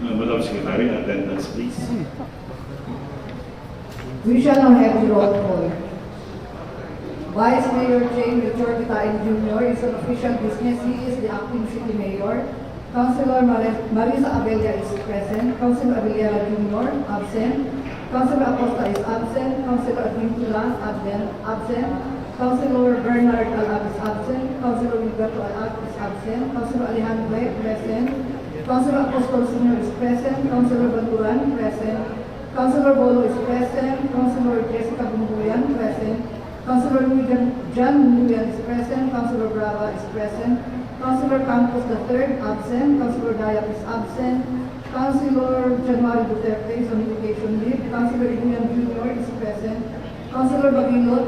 Madam Secretary, attendance please. We shall now have the roll call. Vice Mayor Jane Richard Kitain Jr. is an official business. He is the acting city mayor. Councilor Marisa Abella is present. Councilor Abella Jr. absent. Councilor Acosta is absent. Councilor Advintula absent. Councilor Bernard Alab is absent. Councilor Wilberto Alab is absent. Councilor Alejandro Blake present. Councilor Apostol Sr. is present. Councilor Banduran present. Councilor Bolo is present. Councilor Jessica Bumbuyan present. Councilor John Bumbuyan is present. Councilor Brava is present. Councilor Campos III absent. Councilor Dayak is absent. Councilor January Duterte is on vacation leave. Councilor Ibuyan Jr. is present. Councilor Bagilod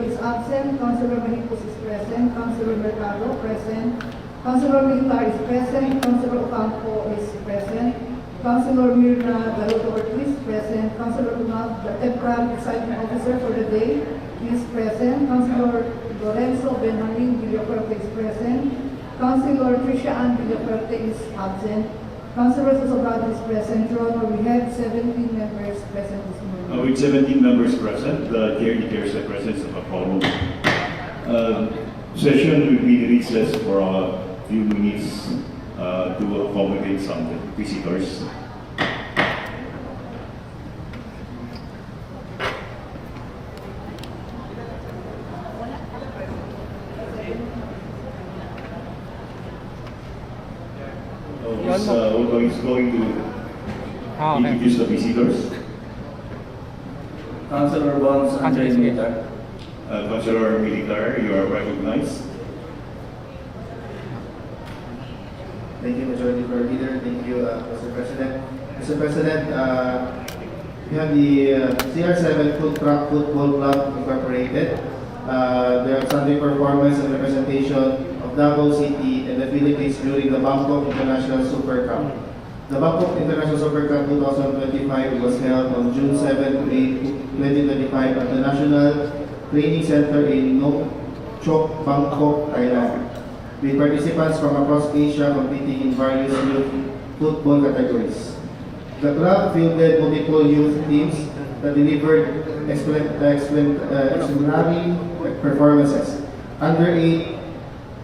is absent. Councilor Mahipos is present. Councilor Mercado present. Councilor Militar is present. Councilor Ocampo is present. Councilor Mirna Galuto Ortiz present. Councilor Unab, the temporary presiding officer for the day, is present. Councilor Lorenzo Benjamin Villafuerte is present. Councilor Tricia Ann Villafuerte is absent. Councilor Sosobrado is present. Your Honor, we have 17 members present this morning. With 17 members present, the chair declares the presence of a quorum. Session will be recessed for a few minutes to accommodate some visitors. Who's going to introduce the visitors? Councilor Bonds, Andre Militar. Councilor Militar, you are recognized. Thank you, Majority Floor Leader. Thank you, Mr. President. Mr. President, we have the CR7 Food Truck Football Club Incorporated. There are Sunday performance and representation of Davao City and the Philippines during the Bangkok International Super Cup. The Bangkok International Super Cup 2025 was held on June 7 to 8, 2025 at the National Training Center in Nok Chok, Bangkok, Thailand, with participants from across Asia competing in various youth football categories. The club fielded multiple youth teams that delivered exemplary performances. Under 8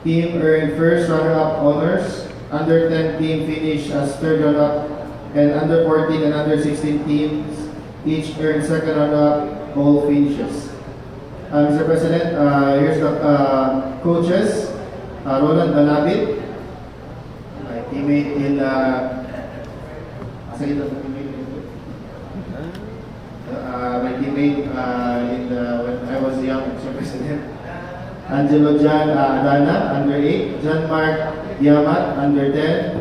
team earned first runner-up honors. Under 10 team finished as third runner-up, and under 14 and under 16 teams each earned second runner-up all finishes. Mr. President, here's the coaches. Roland Balabit, my teammate in when I was young, Mr. President. Angelo Jan Adana, under 8. John Mark Yamat, under 10.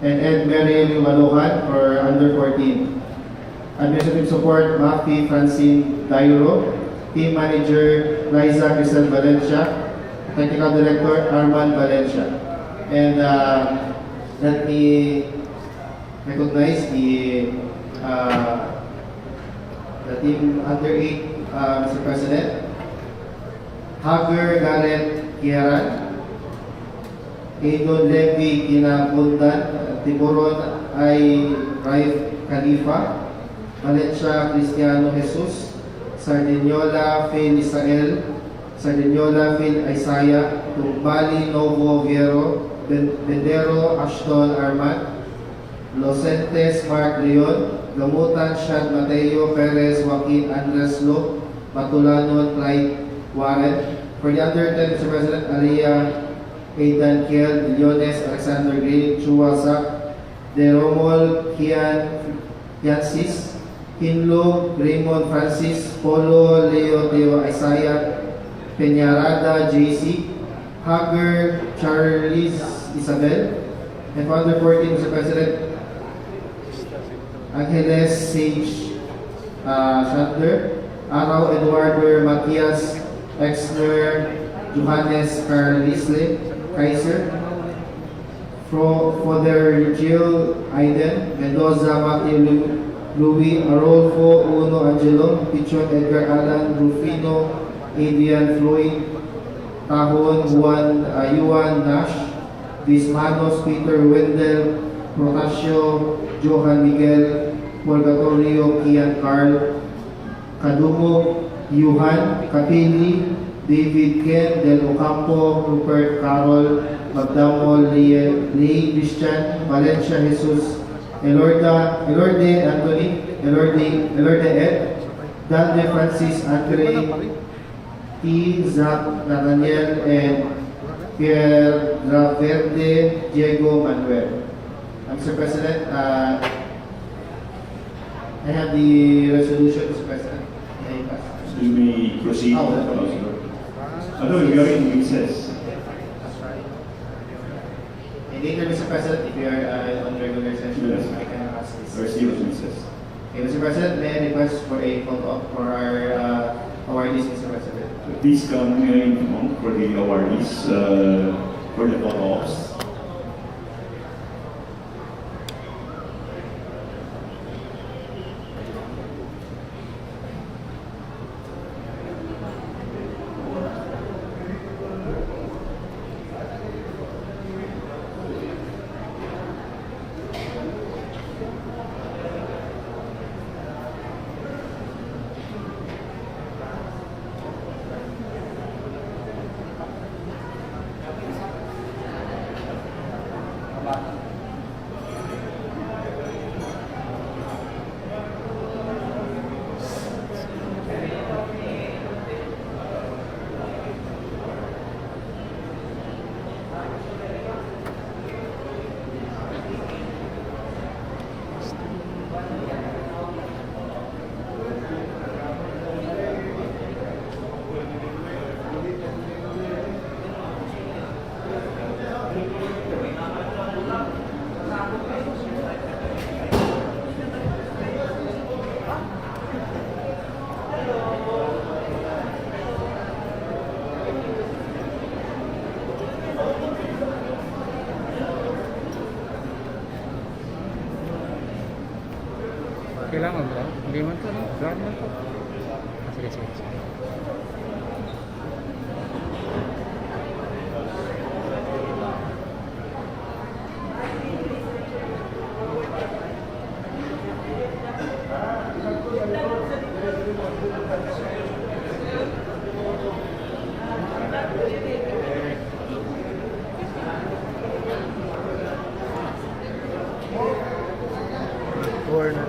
And Ed Mary Malohan for under 14. Administrative support, Mafi Francine Dairo. Team manager, Liza Cristel Valencia. Technical Director, Arman Valencia. And let me recognize the team under 8, Mr. President. Hager Garrett Kieran, Eidon Levi Kinapundan, Tiburon I. Raif Khalifa, Valencia Cristiano Jesus, Sardiniola Phil Isael, Sardiniola Phil Isaiah, Tumbali Novo Viero, Bendero Ashton Arman, Losentes Mark Leon, Gamutan Shad Mateo Perez Joaquin Andres Lo, Matulanon Clyde Warren. For the under 10, Mr. President, Aria Aidan Kiel, Leones Alexander Gray, Chua Sak, De Romol Kian Yansis, Hinlo Raymond Francis, Polo Leo Teo Isaiah, Peñarada JC, Hager Charles Isabel, and for under 14, Mr. President, Angeles Sage Chandler, Araw Eduardo Matias Exner, Johannes Carlisle Kaiser, Father Jill Aiden, Mendoza Matthew Louis, Arolfo Uno Angelo, Pichon Edgar Alan, Rufino Adrian Floyd, Tahon Juan Yuan Nash, Bismanos Peter Wendell, Procasio Johan Miguel, Purgatorio Kian Carl, Kadumo Yuhan, Kapili, David Ken, Del Ocampo, Rupert Carol, Magdamol, Lee Christian, Valencia Jesus, Elorde Anthony, Elorde Ed, Dante Francis Andre, T. Zach Nathaniel, and Pierre Raverde Diego Manuel. Mr. President, I have the resolution, Mr. President. May I pass? You may proceed, Oh, wala. Councilor. We are in recess. And later, Mr. President, if you are on regular session, Yes. I can ask this. We're still in recess. Okay, Mr. President, may I request for a photo-op for our awardees, Mr. President? Please come in front for the awardees for the photo-ops. Kailangan ba? Hindi man to, no? Brand man to. Sige, sige, sige. Or na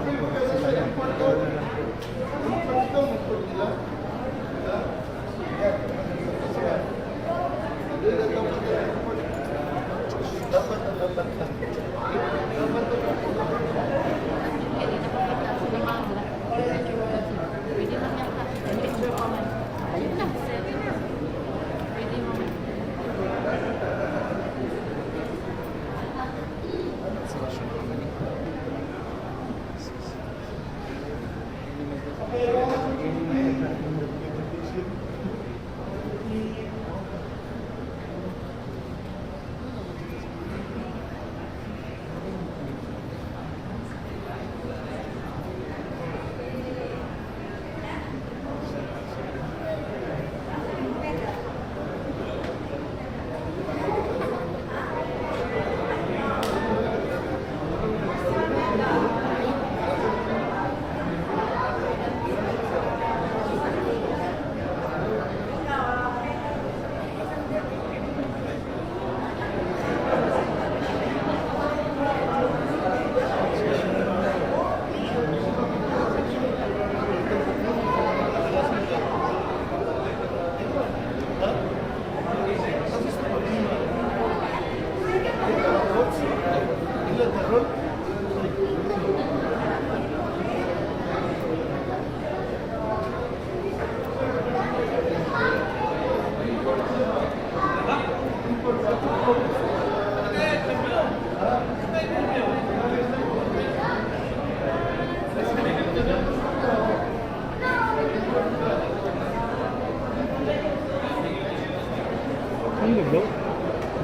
ano naglaw?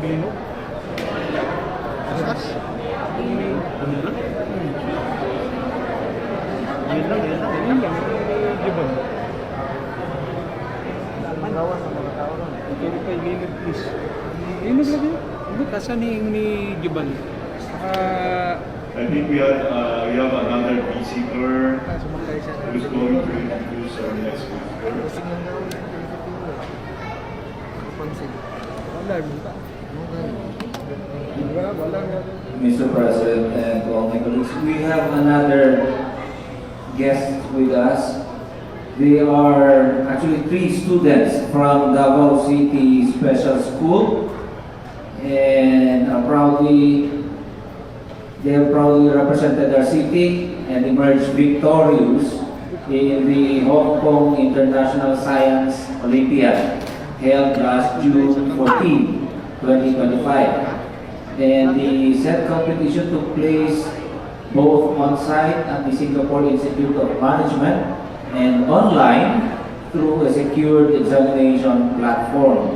Bino? Asas? Ano na? Yun lang. Di ba? Gawa sa mga tao lang. Pero kay Leonard, please. Leonard lagi? Ano? Kasan ni Giban? think we have another visitor Sumakay siya. who's going to introduce our next speaker. Kusing lang daw. Pansin. Wala, buka. Wala nga. Mr. President and to all my colleagues, we have another guest with us. They are actually 3 students from Davao City Special School and they have proudly represented our city and emerged victorious in the Hong Kong International Science Olympiad held last June 14, 2025. And the said competition took place both on-site at the Singapore Institute of Management and online through a secured examination platform.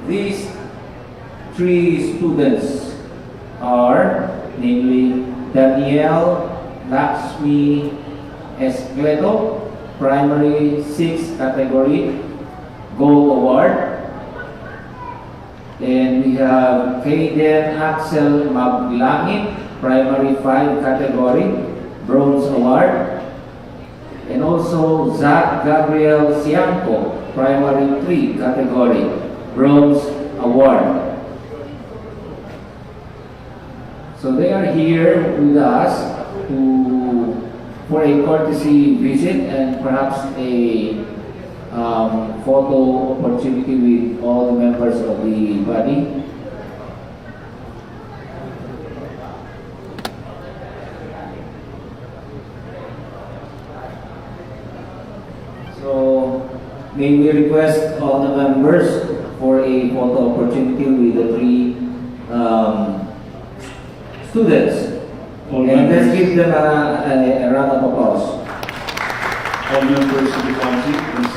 These 3 students are namely Danielle Lakshmi Escleto, Primary 6 category, Gold Award. And we have Kaden Axel Maglangit, Primary 5 category, Bronze Award. And also Zach Gabriel Siampo, Primary 3 category, Bronze Award. So they are here with us for a courtesy visit and perhaps a photo opportunity with all the members of the body. So, may we request all the members for a photo opportunity with the 3 students. All And let's members. give them a round of applause. All members of the council is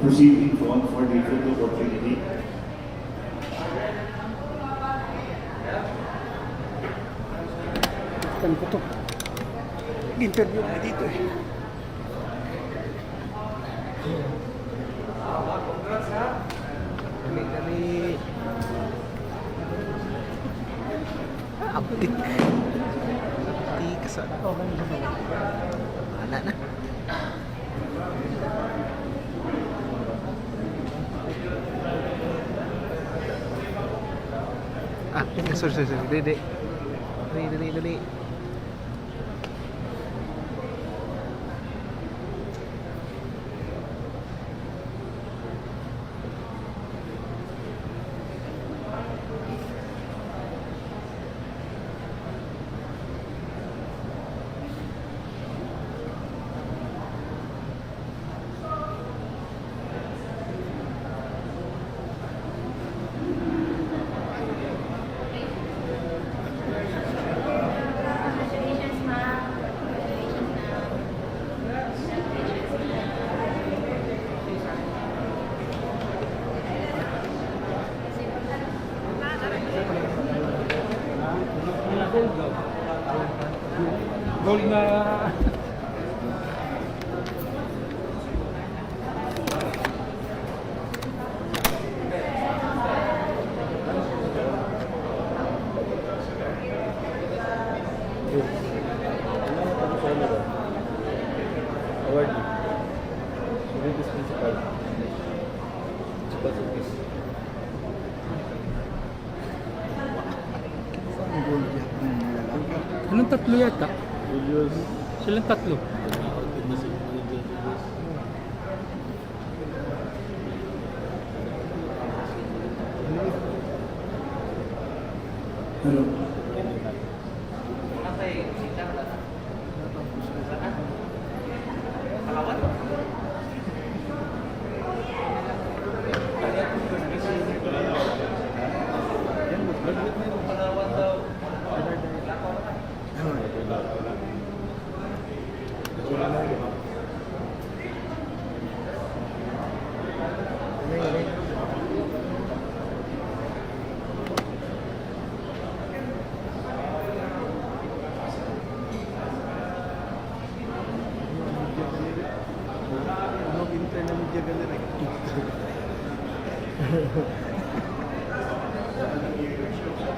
proceeding on for the photo opportunity. Kan ko to. Interview na dito eh. Dali. Update. Di kasana. Wala na. Sorry. Dali. Congratulations, ma'am. Congratulations, ma'am. Gold na. Award. Service principal. Principal service. Anong tatlo yata? Silang tatlo.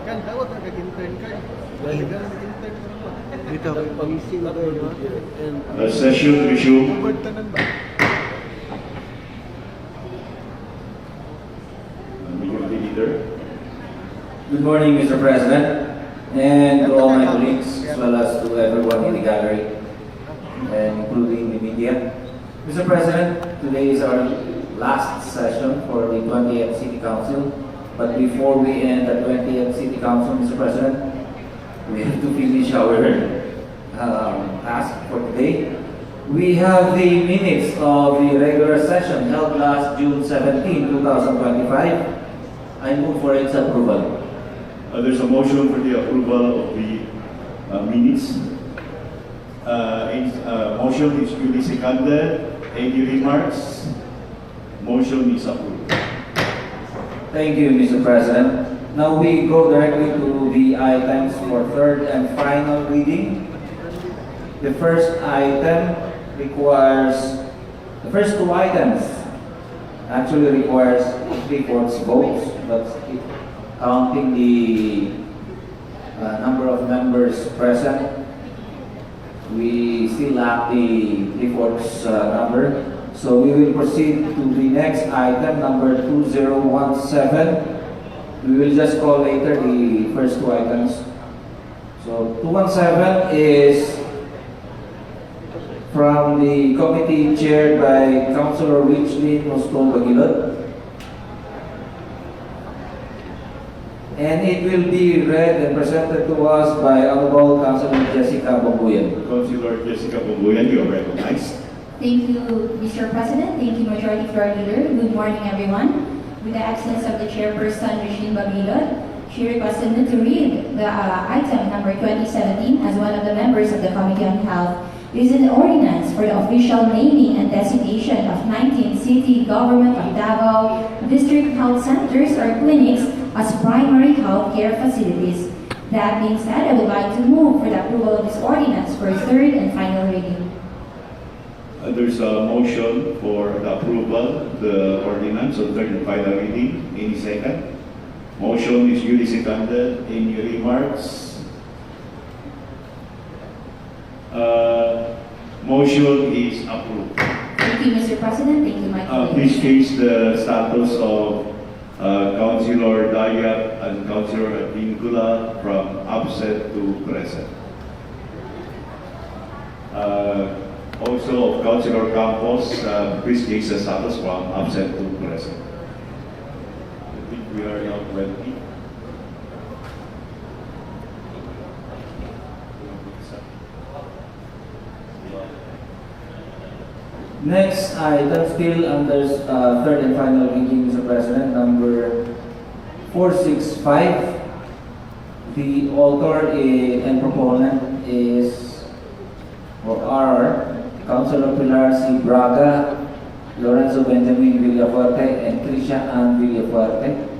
Kan, dapat nag-intern ka. Dahil ka nag-intern ka naman. Dito, pag-ising na kayo, di ba? And, Session resume. Robert Tanan ba? Majority Leader. Good morning, Mr. President, and to all my colleagues, as well as to everyone in the gallery, and including the media. Mr. President, today is our last session for the 20th City Council. But before we end the 20th City Council, Mr. President, we have to finish our task for today. We have the minutes of the regular session held last June 17, 2025. I move for its approval. There's a motion for the approval of the minutes. Motion is duly seconded. Any remarks? Motion is approved. Thank you, Mr. President. Now we go directly to the items for third and final reading. The first two items actually requires 3/4 votes, but counting the number of members present, we still lack the 3/4 number. So we will proceed to the next item, number 2017. We will just call later the first two items. So 217 is from the committee chaired by Councilor Richlin Mostol Baguilod. And it will be read and presented to us by Honorable Councilor Jessica Bambuyan. Councilor Jessica Bambuyan, you are recognized. Thank you, Mr. President. Thank you, Majority Floor Leader. Good morning, everyone. With the excellence of the Chairperson, Regine Babilod, she requested me to read the item number 2017 as one of the members of the Committee on Health. This is an ordinance for the official naming and designation of 19 city government of Davao district health centers or clinics as primary health care facilities. That being said, I would like to move for the approval of this ordinance for third and final reading. There's a motion for the approval of the ordinance on third and final reading. Any second? Motion is duly seconded. Any remarks? Motion is approved. Thank you, Mr. President. Thank you, my Please colleagues. change the status of Councilor Dayat and Councilor Vincula from absent to present. Also, Councilor Campos, please change the status from absent to present. I think we are now 20. Next item, still under third and final reading, Mr. President, number 465. The author and proponent is, or are, Councilor Pilar C. Braga, Lorenzo Benjamin Villafuerte, and Tricia Ann Villafuerte.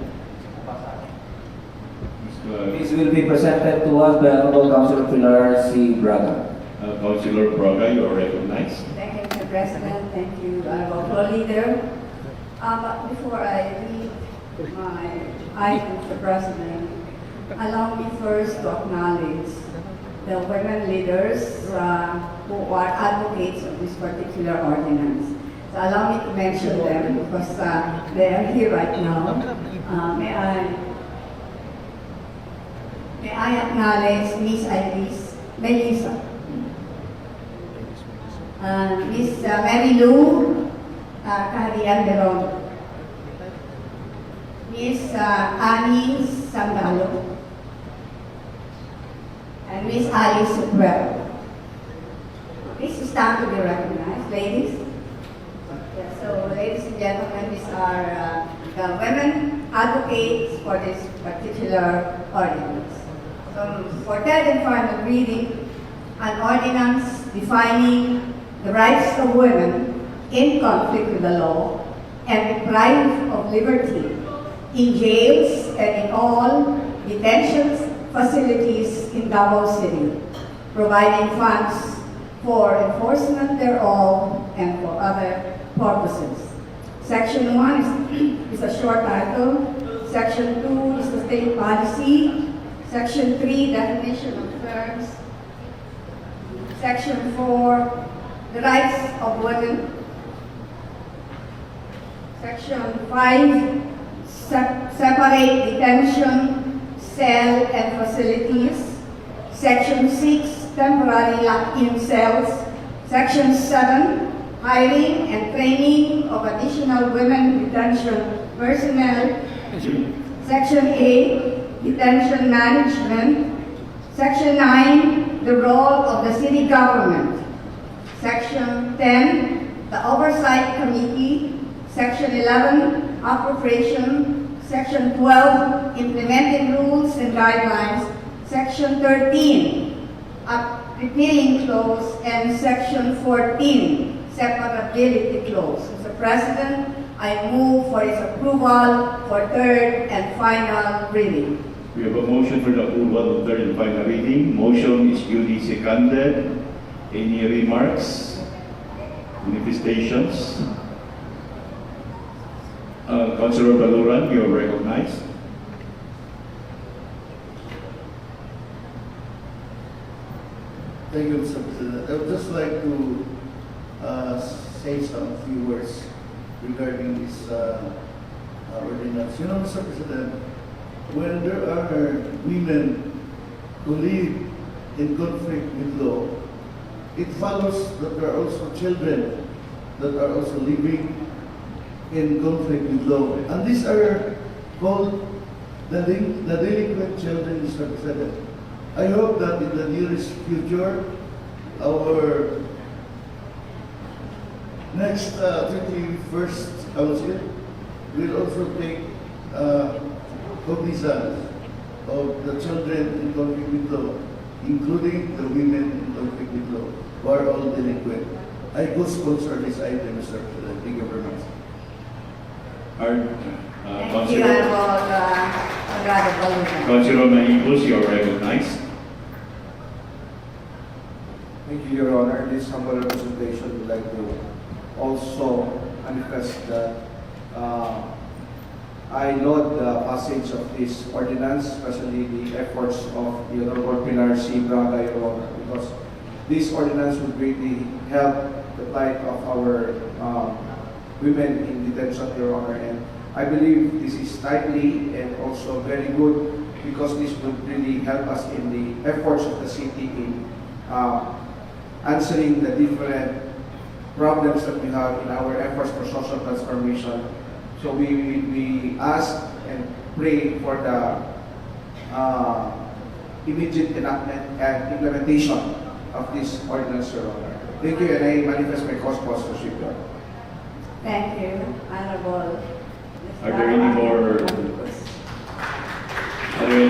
This will be presented to us by Honorable Councilor Pilar C. Braga. Councilor Braga, you are recognized. Thank you, Mr. President. Thank you, Honorable Floor Leader. But before I read my item, Mr. President, allow me first to acknowledge the women leaders who are advocates of this particular ordinance. So allow me to mention them because they are here right now. May I acknowledge Miss Iris Melissa, Miss Mary Lou Carian Beron, Miss Annie Sangalo, and Miss Alice Suprero. Please stand to be recognized, ladies. Yeah, so, ladies and gentlemen, these are the women advocates for this particular ordinance. So, for third and final reading, an ordinance defining the rights of women in conflict with the law and deprived of liberty in jails and in all detention facilities in Davao City, providing funds for enforcement thereof and for other purposes. Section 1 is a short title. Section 2 is the state policy Section 3, definition of terms. Section 4, the rights of women. Section 5, separate detention, cell and facilities. Section 6, temporary lock-in cells. Section 7, hiring and training of additional women detention personnel. Section 8, detention management. Section 9, the role of the city government. Section 10, the oversight committee. Section 11, appropriation. Section 12, implementing rules and guidelines. Section 13, repealing clause. And Section 14, separability clause. Mr. President, I move for its approval for third and final reading. We have a motion for the approval of third and final reading. Motion is duly seconded. Any remarks? Manifestations? Councilor Baluran, you are recognized. Thank you, Mr. President. I would just like to say some few words regarding this ordinance. You know, Mr. President, when there are women who live in conflict with law, it follows that there are also children that are also living in conflict with law. And these are called the delinquent children, Mr. President. I hope that in the nearest future, our next 21st Council will also take cognizance of the children in conflict with law, including the women in conflict with law, who are all delinquent. I co-sponsor this item, Mr. President. Thank you very much. Thank you, Councilor Honorable Baluran. Councilor Maigos, you are recognized. Thank you, Your Honor. This humble representation would like to also manifest that I note the passage of this ordinance, especially the efforts of the Honorable Pilar C. Braga, Your Honor, because this ordinance would greatly help the plight of our women in detention, Your Honor. And I believe this is timely and also very good because this would really help us in the efforts of the city in answering the different problems that we have in our efforts for social transformation. So we ask and pray for the immediate enactment and implementation of this ordinance, Your Honor. Thank you, and I manifest my co-sponsorship, Your Honor. Thank you, Honorable. Are there any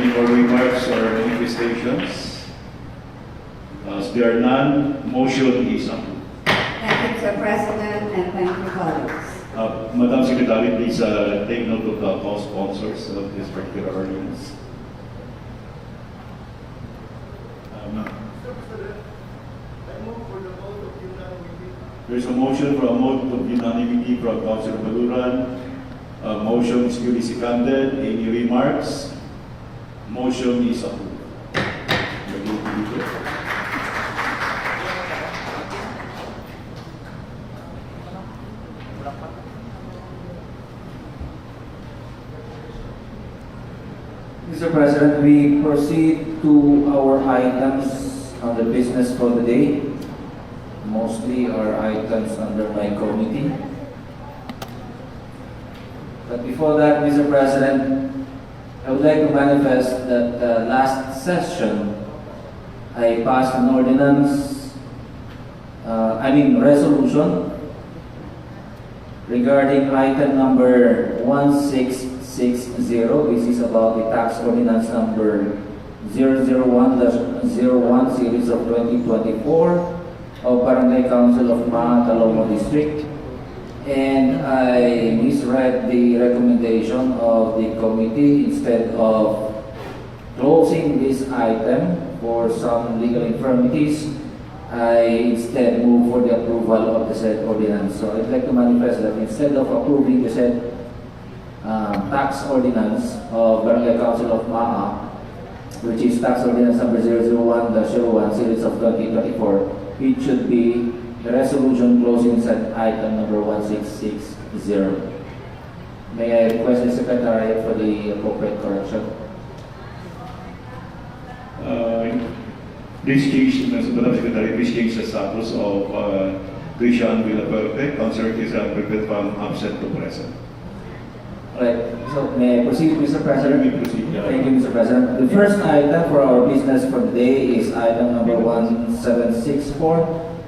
more remarks or manifestations? As there are none, motion is approved. Thank you, Mr. President, and thank you, colleagues. Madam Secretary, please take note of the co-sponsors of this particular ordinance. There is a motion for a vote of unanimity from Councilor Baluran. Motion is duly seconded. Any remarks? Motion is approved. Mr. President, we proceed to our items on the business for the day. Mostly are items under my committee. But before that, Mr. President, I would like to manifest that last session, I passed an ordinance, resolution regarding item number 1660. This is about the tax ordinance number 001-01 series of 2024 of Barangay Council of Talomo District. And I misread the recommendation of the committee. Instead of closing this item for some legal infirmities, I instead move for the approval of the said ordinance. So I'd like to manifest that instead of approving the said tax ordinance of Barangay Council of Maha, which is tax ordinance number 001-01 series of 2024, it should be the resolution closing said item number 1660. May I request the Secretary for the appropriate correction? Please change, Madam Secretary, please change the status of Christian Villafuerte, Councilor Christian Villafuerte from absent to present. Right. So may I proceed, Mr. President? May proceed, yeah. Thank you, Mr. President. The first item for our business for the day is item number 1764.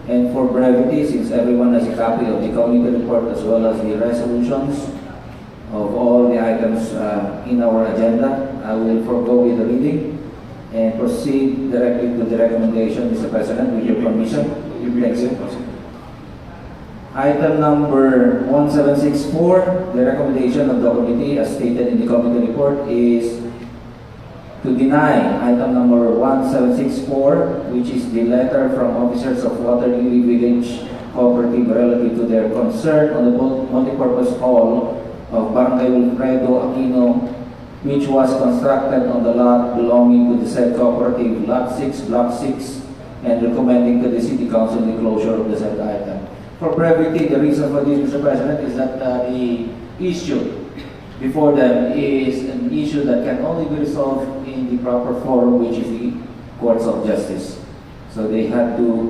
And for brevity, since everyone has a copy of the committee report as well as the resolutions of all the items in our agenda, I will forego with the reading and proceed directly to the recommendation, Mr. President, with your permission. Thank you. Item number 1764, the recommendation of the committee as stated in the committee report is to deny item number 1764, which is the letter from officers of Waterloo Village Cooperative relative to their concern on the multipurpose hall of Barangay Wilfredo Aquino, which was constructed on the lot belonging to the said cooperative, Lot 6, Block 6, and recommending to the City Council the closure of the said item. For brevity, the reason for this, Mr. President, is that the issue before them is an issue that can only be resolved in the proper forum, which is the courts of justice. So they have to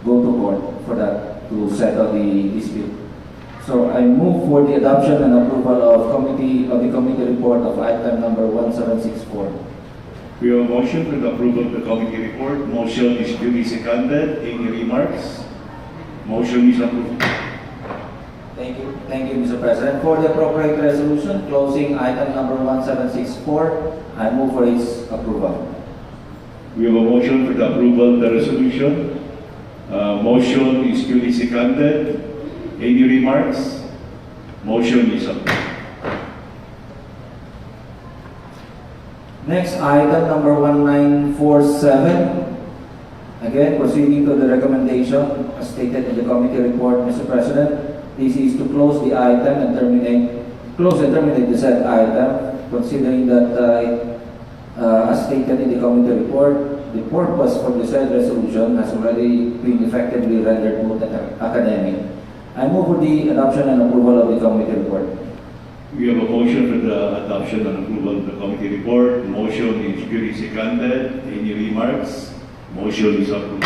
go to court for that to settle the dispute. So I move for the adoption and approval of the committee report of item number 1764. We have a motion for the approval of the committee report. Motion is duly seconded. Any remarks? Motion is approved. Thank you, Mr. President. For the appropriate resolution closing item number 1764, I move for its approval. We have a motion for the approval of the resolution. Motion is duly seconded. Any remarks? Motion is approved. Next, item number 1947. Again, proceeding to the recommendation as stated in the committee report, Mr. President. This is to close the item and terminate the said item, considering that, as stated in the committee report, the purpose for the said resolution has already been effectively rendered moot and academic. I move for the adoption and approval of the committee report. We have a motion for the adoption and approval of the committee report. Motion is duly seconded. Any remarks? Motion is approved.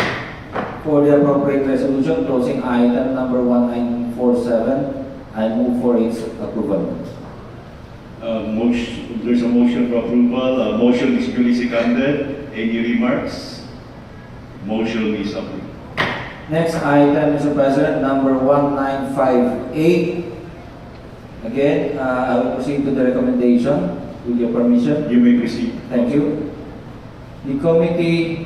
For the appropriate resolution closing item number 1947, I move for its approval. There's a motion for approval. Motion is duly seconded. Any remarks? Motion is approved. Next item, Mr. President, number 1958. Again, I will proceed to the recommendation with your permission. You may proceed. Thank you. The committee,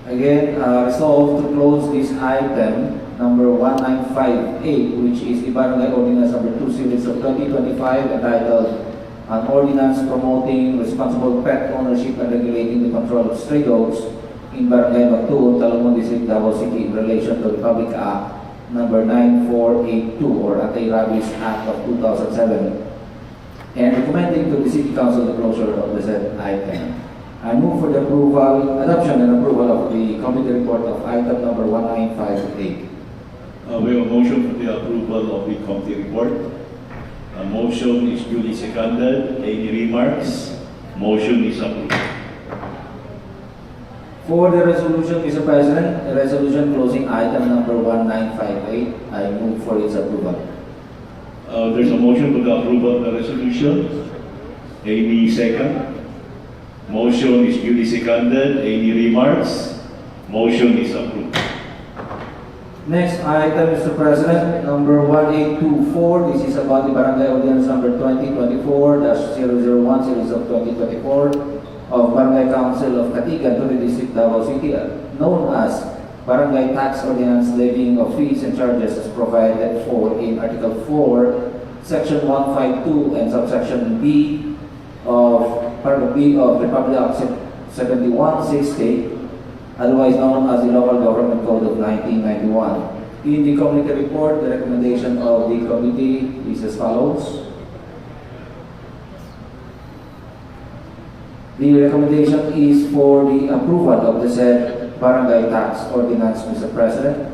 again, resolved to close this item, number 1958, which is the Barangay Ordinance number 2 series of 2025, entitled An Ordinance Promoting Responsible Pet Ownership and Regulating the Control of Stray Dogs in Barangay Magtuon, Talumon District, Davao City, in relation to Republic Act number 9482 or Anti-Rabies Act of 2007, and recommending to the City Council the closure of the said item. I move for the adoption and approval of the committee report of item number 1958. We have a motion for the approval of the committee report. A motion is duly seconded. Any remarks? Motion is approved. For the resolution, Mr. President, the resolution closing item number 1958, I move for its approval. There's a motion for the approval of the resolution. Any second? Motion is duly seconded. Any remarks? Motion is approved. Next item, Mr. President, number 1824. This is about the Barangay Ordinance number 2024-001 series of 2024 of Barangay Council of Katigan to the District Davao City, known as Barangay Tax Ordinance levying of fees and charges as provided for in Article 4, Section 152 and subsection B of Part B of Republic Act 7160, otherwise known as the Local Government Code of 1991. In the committee report, the recommendation of the committee is as follows. The recommendation is for the approval of the said barangay tax ordinance, Mr. President.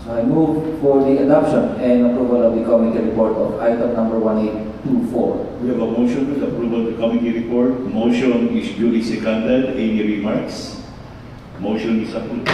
So I move for the adoption and approval of the committee report of item number 1824. We have a motion for the approval of the committee report. Motion is duly seconded. Any remarks? Motion is approved.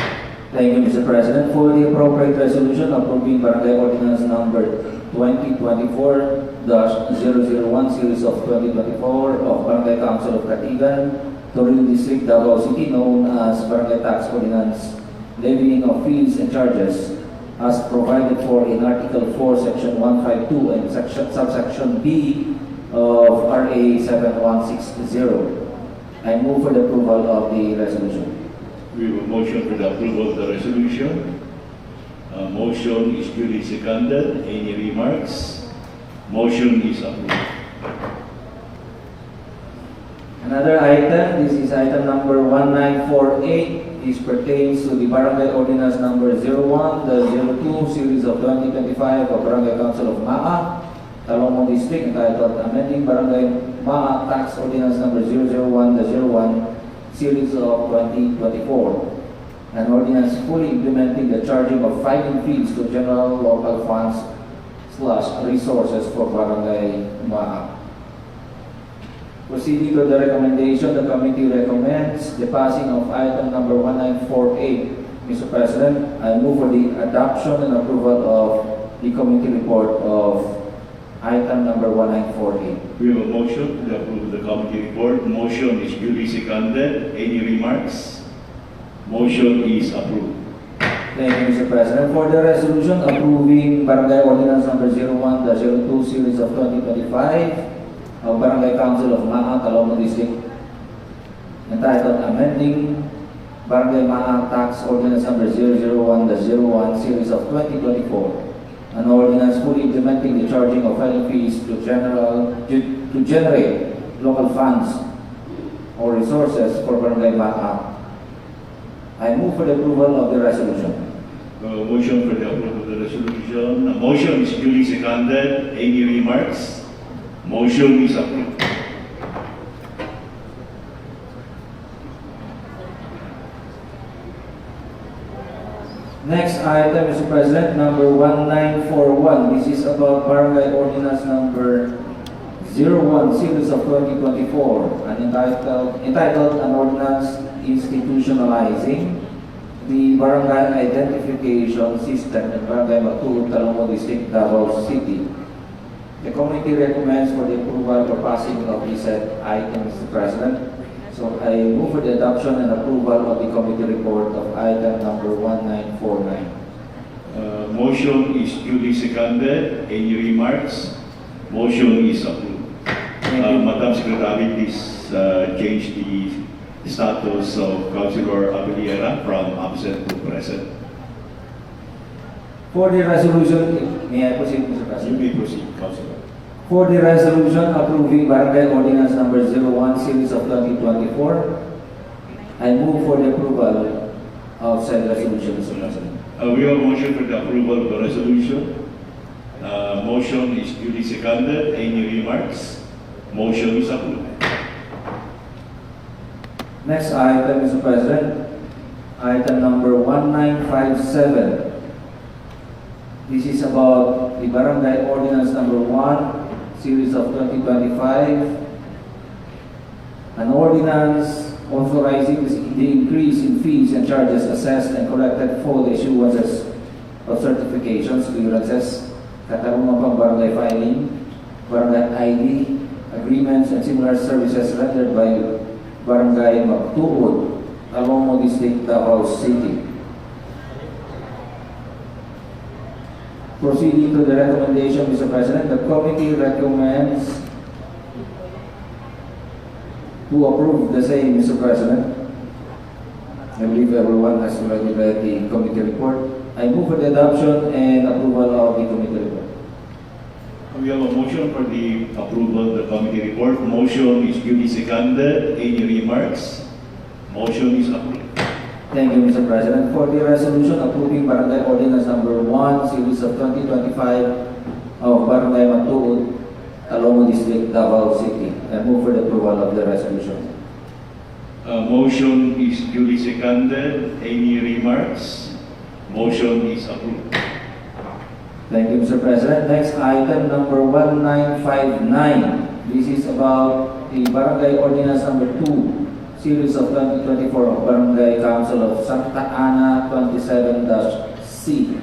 Thank you, Mr. President. For the appropriate resolution approving barangay ordinance number 2024-001 series of 2024 of Barangay Council of Katigan, Toril District, Davao City, known as Barangay Tax Ordinance, levying of fees and charges as provided for in Article 4, Section 152 and subsection B of RA 7160. I move for the approval of the resolution. We have a motion for the approval of the resolution. Motion is duly seconded. Any remarks? Motion is approved. Another item, this is item number 1948. This pertains to the Barangay Ordinance number 01-02 series of 2025 of Barangay Council of Maa, Talongmo District, entitled Amending Barangay Maa Tax Ordinance number 001-01 series of 2024. An ordinance fully implementing the charging of filing fees to general local funds / resources for Barangay Maa. Proceeding to the recommendation, the committee recommends the passing of item number 1948. Mr. President, I move for the adoption and approval of the committee report of item number 1948. We have a motion to approve the committee report. Motion is duly seconded. Any remarks? Motion is approved. Thank you, Mr. President. For the resolution approving Barangay Ordinance number 01-02 series of 2025 of Barangay Council of Maa, Talongmo District, entitled Amending Barangay Maa Tax Ordinance number 001-01 series of 2024. An ordinance fully implementing the charging of filing fees to generate local funds or resources for Barangay Maa. I move for the approval of the resolution. Motion for the approval of the resolution. Motion is duly seconded. Any remarks? Motion is approved. Next item, Mr. President, number 1941. This is about Barangay Ordinance number 01 series of 2024, and entitled An Ordinance Institutionalizing the Barangay Identification System in Barangay Matuod, Talongmo District, Davao City. The committee recommends for the approval or passing of the said item, Mr. President. So I move for the adoption and approval of the committee report of item number 1949. Motion is duly seconded. Any remarks? Motion is approved. Madam Secretary, please change the status of Councilor Abeliera from absent to present. For the resolution, may I proceed, Mr. You President? may proceed, Councilor. For the resolution approving Barangay Ordinance number 01 series of 2024, I move for the approval of said resolution, Mr. President. We have a motion for the approval of the resolution. Motion is duly seconded. Any remarks? Motion is approved. Next item, Mr. President, item number 1957. This is about the Barangay Ordinance number 1 series of 2025. An ordinance authorizing the increase in fees and charges assessed and collected for the issuances of certifications, clearances, katarungan pang barangay filing, barangay ID, agreements, and similar services rendered by Barangay Matuod, Talongmo District, Davao City. Proceeding to the recommendation, Mr. President, the committee recommends to approve the same, Mr. President. I believe everyone has already read the committee report. I move for the adoption and approval of the committee report. We have a motion for the approval of the committee report. Motion is duly seconded. Any remarks? Motion is approved. Thank you, Mr. President. For the resolution approving Barangay Ordinance number 1, series of 2025 of Barangay Matuod, Talongmo District, Davao City. I move for the approval of the resolution. Motion is duly seconded. Any remarks? Motion is approved. Thank you, Mr. President. Next item, number 1959. This is about the Barangay Ordinance number 2, series of 2024 of Barangay Council of Santa Ana 27-C,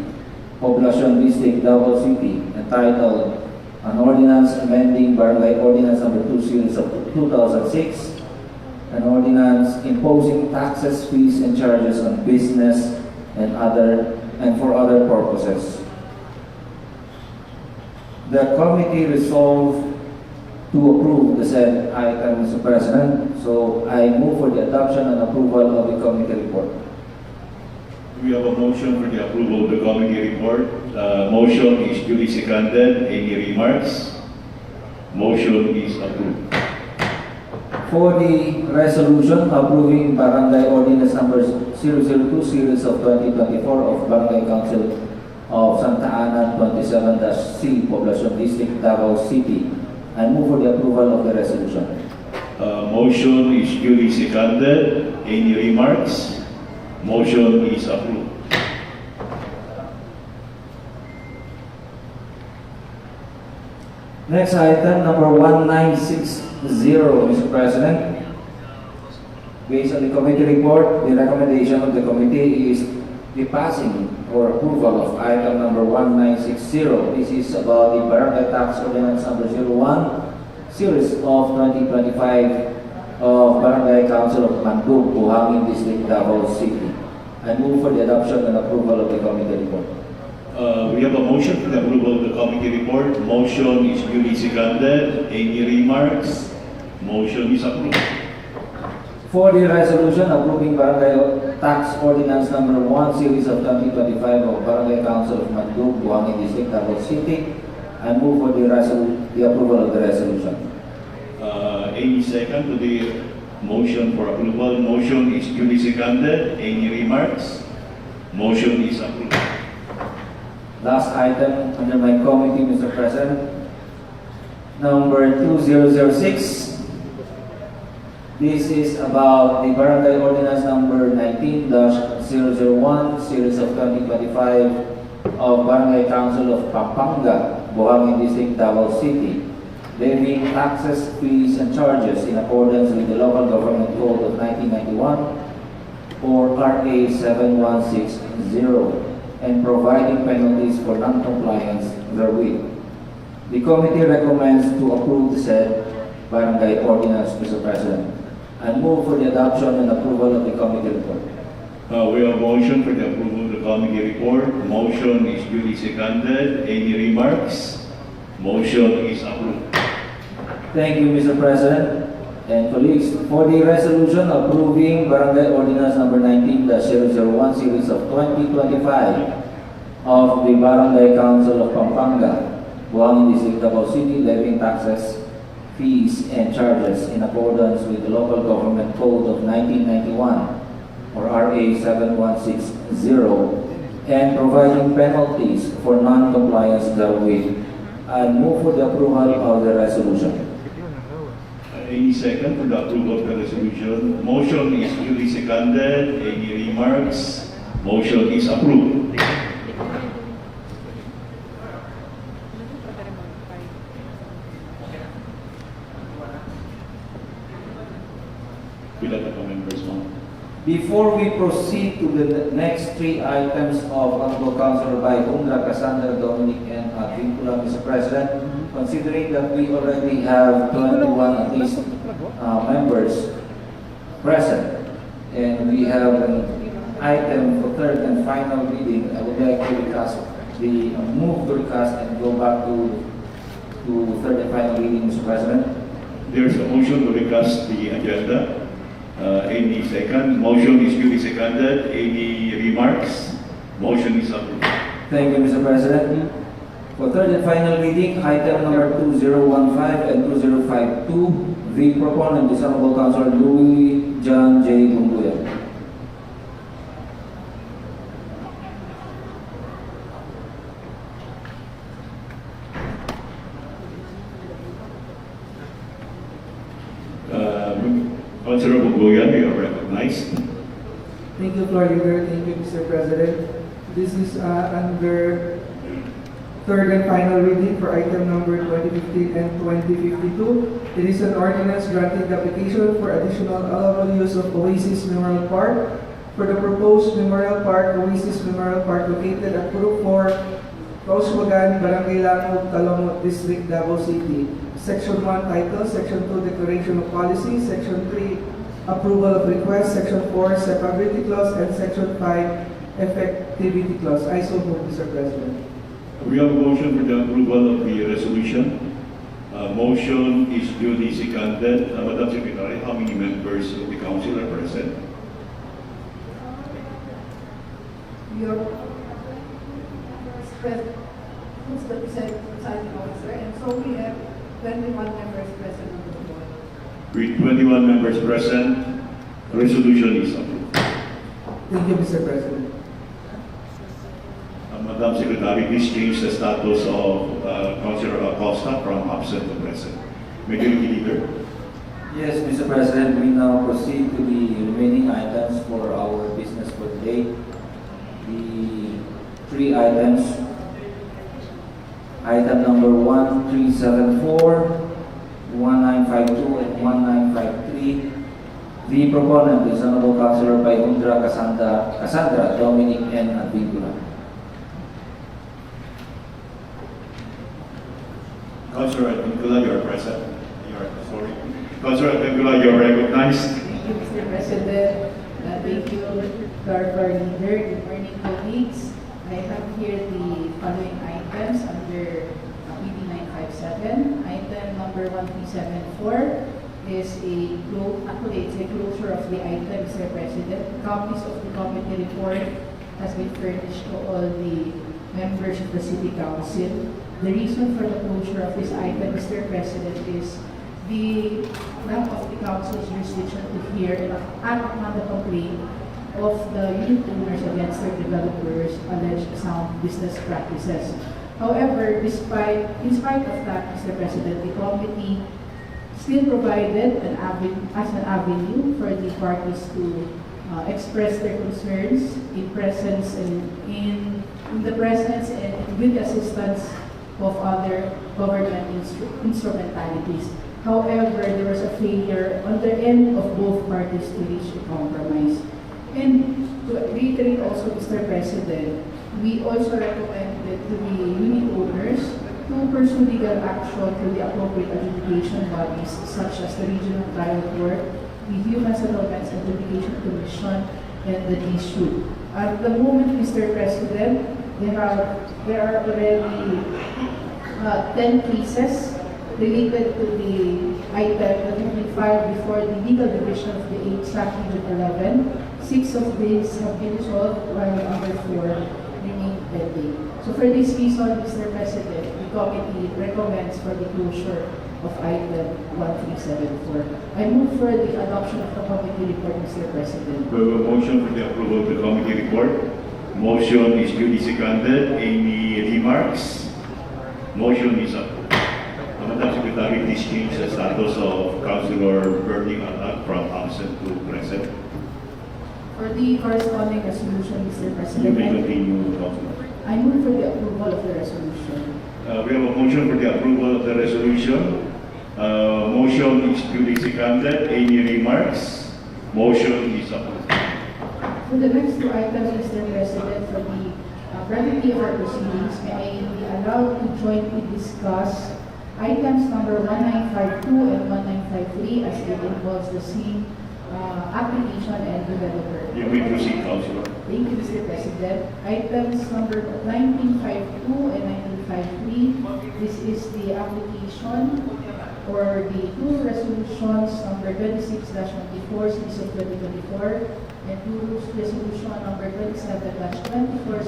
Poblacion District, Davao City, entitled An Ordinance Amending Barangay Ordinance number 2, series of 2006, an ordinance imposing taxes, fees, and charges on business and for other purposes. The committee resolved to approve the said item, Mr. President. So I move for the adoption and approval of the committee report. We have a motion for the approval of the committee report. Motion is duly seconded. Any remarks? Motion is approved. For the resolution approving Barangay Ordinance number 002 series of 2024 of Barangay Council of Santa Ana 27-C, Poblacion District, Davao City, I move for the approval of the resolution. Motion is duly seconded. Any remarks? Motion is approved. Next item, number 1960, Mr. President. Based on the committee report, the recommendation of the committee is the passing or approval of item number 1960. This is about the Barangay Tax Ordinance number 01, series of 2025 of Barangay Council of Mandug, Buhangin District, Davao City. I move for the adoption and approval of the committee report. We have a motion for the approval of the committee report. Motion is duly seconded. Any remarks? Motion is approved. For the resolution approving Barangay Tax Ordinance number 1, series of 2025 of Barangay Council of Mandug, Buhangin District, Davao City, I move for the approval of the resolution. Any second to the motion for approval? Motion is duly seconded. Any remarks? Motion is approved. Last item under my committee, Mr. President, number 2006. This is about the Barangay Ordinance number 19-001, series of 2025 of Barangay Council of Pampanga, Buhangin District, Davao City, levying taxes, fees, and charges in accordance with the Local Government Code of 1991 or RA 7160 and providing penalties for non-compliance therewith. The committee recommends to approve the said Barangay Ordinance, Mr. President. I move for the adoption and approval of the committee report. We have a motion for the approval of the committee report. Motion is duly seconded. Any remarks? Motion is approved. Thank you, Mr. President and colleagues. For the resolution approving Barangay Ordinance number 19-001 series of 2025 of the Barangay Council of Pampanga, Buhangin District, Davao City, levying taxes, fees, and charges in accordance with the Local Government Code of 1991 or RA 7160 and providing penalties for non-compliance therewith. I move for the approval of the resolution. Any second for the approval of the resolution? Motion is duly seconded. Any remarks? Motion is approved. Without the members, no? Before we proceed to the next three items of Honorable Councilor by Umra, Cassandra, Dominic, and Vincula, Mr. President, considering that we already have 21 at least members present, and we have an item for third and final reading, I would like to move to recast and go back to third and final reading, Mr. President. There's a motion to recast the agenda. Any second? Motion is duly seconded. Any remarks? Motion is approved. Thank you, Mr. President. For third and final reading, item number 2015 and 2052, the proponent is Honorable Councilor Louis John J. Bunguya. Councilor Bugoyan, you are recognized. Thank you, Floor Leader. Thank you, Mr. President. This is under third and final reading for item number 2015 and 2052. It is an ordinance granting the application for additional allowable use of Oasis Memorial Park for the proposed Memorial Park, Oasis Memorial Park located at Puro 4, Kauswagan, Barangay Langog, Talongot District, Davao City. Section 1 title, Section 2 Declaration of Policy, Section 3 Approval of Request, Section 4 Separability Clause, and Section 5 Effectivity Clause. I so move, Mr. President. We have a motion for the approval of the resolution. Motion is duly seconded. Madam Secretary, how many members of the council are present? Your who's the presiding officer, and so we have 21 members present on the board. With 21 members present, resolution is approved. Thank you, Mr. President. Madam Secretary, please change the status of Councilor Acosta from absent to present. Majority Leader. Yes, Mr. President, we now proceed to the remaining items for our business for today. The three items, item number 1374, 1952, and 1953. The proponent is Honorable Councilor Paihundra Cassandra Dominic N. Advigula. Councilor Advigula, you are present. Sorry. Councilor Advigula, you are recognized. Thank you, Mr. President. Thank you, Floor Leader. Good morning, colleagues. I have here the following items under PB 957. Item number 1374 is actually it's a closure of the item, Mr. President. Copies of the committee report has been furnished to all the members of the City Council. The reason for the closure of this item, Mr. President, is the lack of the council's jurisdiction to hear and act on the complaint of the unit owners against their developers' alleged sound business practices. However, in spite of that, Mr. President, the committee still provided an avenue for the parties to express their concerns in the presence and with the assistance of other government instrumentalities. However, there was a failure on the end of both parties to reach a compromise. And to reiterate also, Mr. President, we also recommended to the unit owners to pursue legal action through the appropriate adjudication bodies such as the Regional Trial Court, the Human Settlements and Litigation Commission, and the DSU. At the moment, Mr. President, there are already 10 cases related to the item that have been filed before the legal division of the 8/11. 6 of these have been resolved, while the other 4 remain pending. So for this reason, Mr. President, the committee recommends for the closure of item 1374. I move for the adoption of the committee report, Mr. President. We have a motion for the approval of the committee report. Motion is duly seconded. Any remarks? Motion is approved. Madam Secretary, please change the status of Councilor Bernie Anak from absent to present. For the corresponding resolution, Mr. You President, may continue, Councilor. I move for the approval of the resolution. We have a motion for the approval of the resolution. Motion is duly seconded. Any remarks? Motion is approved. For the next two items, Mr. President, for the brevity of our proceedings, may I be allowed to jointly discuss items number 1952 and 1953 as it involves the same application and developer. You may proceed, Councilor. Thank you, Mr. President. Items number 1952 and 1953, this is the application or the two resolutions number 26/24 series of 2024 and two resolution number 27/24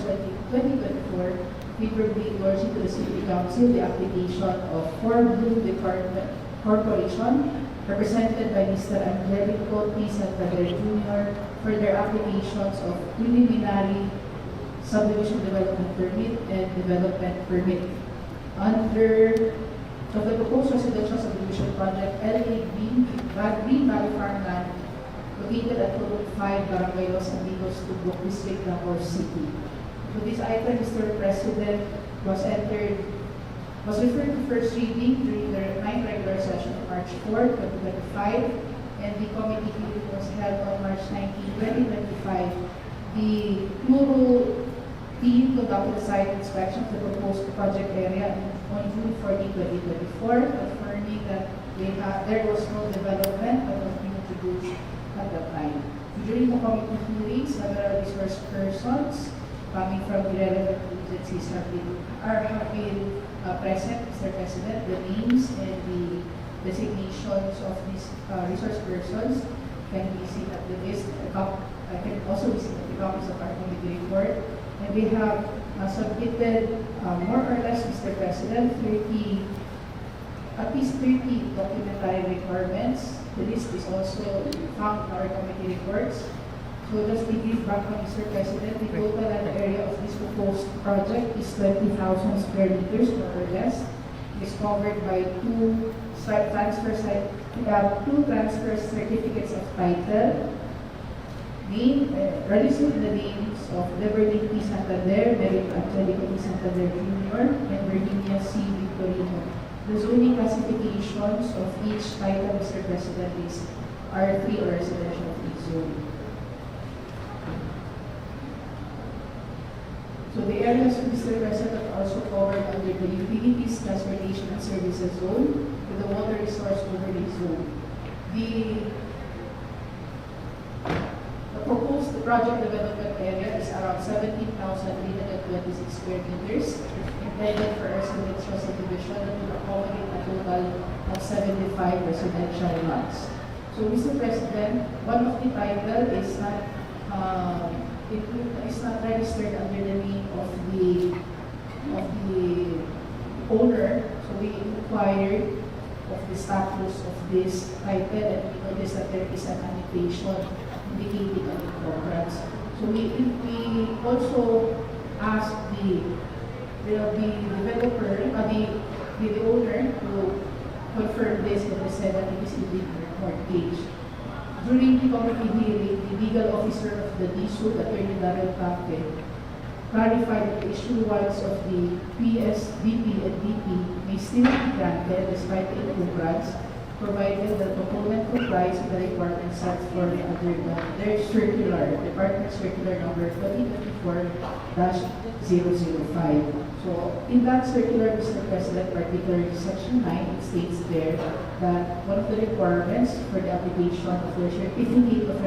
2024 favorably endorsing to the City Council the application of Four Blue Department Corporation represented by Mr. Angelico T. Santander Jr. for their applications of preliminary subdivision development permit and development permit under the proposed residential subdivision project LA Green Valley Farmland located at Road 5, Barangay Los Amigos, Tugok District, Davao City. So this item, Mr. President, was referred to first reading during the 9th regular session of March 4, 2025, and the committee hearing was held on March 19, 2025. The Pluro team conducted a site inspection of the proposed project area on June 14, 2024, confirming that there was no development that was being introduced at that time. During the committee hearing, several resource persons coming from the relevant agencies have been present, Mr. President. The names and the designations of these resource persons can be seen at the list. Can also be seen at the copies of our committee report. And we have submitted more or less, Mr. President, at least 30 documentary requirements. The list is also found in our committee reports. So just to give back on Mr. President, the total land area of this proposed project is 20,000 square meters, more or less. It is covered by two transfer certificates of title, registered in the names of Liberty P. Santander, Merito Angelico P. Santander Jr., and Virginia C. Victorino. The zoning classifications of each title, Mr. President, is R3 or residential free zone. So the areas, Mr. President, are also covered under the Utilities, Transportation, and Services Zone with the Water Resource Overlay Zone. The proposed project development area is around 17,326 square meters, intended for residential subdivision and to accommodate a total of 75 residential lots. So, Mr. President, one of the title is not registered under the name of the owner. So we inquired of the status of this title, and we noticed that there is an annotation indicating an encumbrance. So we also asked the developer, the owner, to confirm this, and they said that it is indeed mortgage. During the committee hearing, the legal officer of the DSUD, Attorney Darrell Campe, clarified that the issuance of the PSDP and DP may still be granted despite the encumbrance, provided that the proponent complies with the requirements set forth under their circular, Department Circular Number 2024-005. So, in that circular, Mr. President, particularly Section 9, it states there that one of the requirements for the application of the certificate of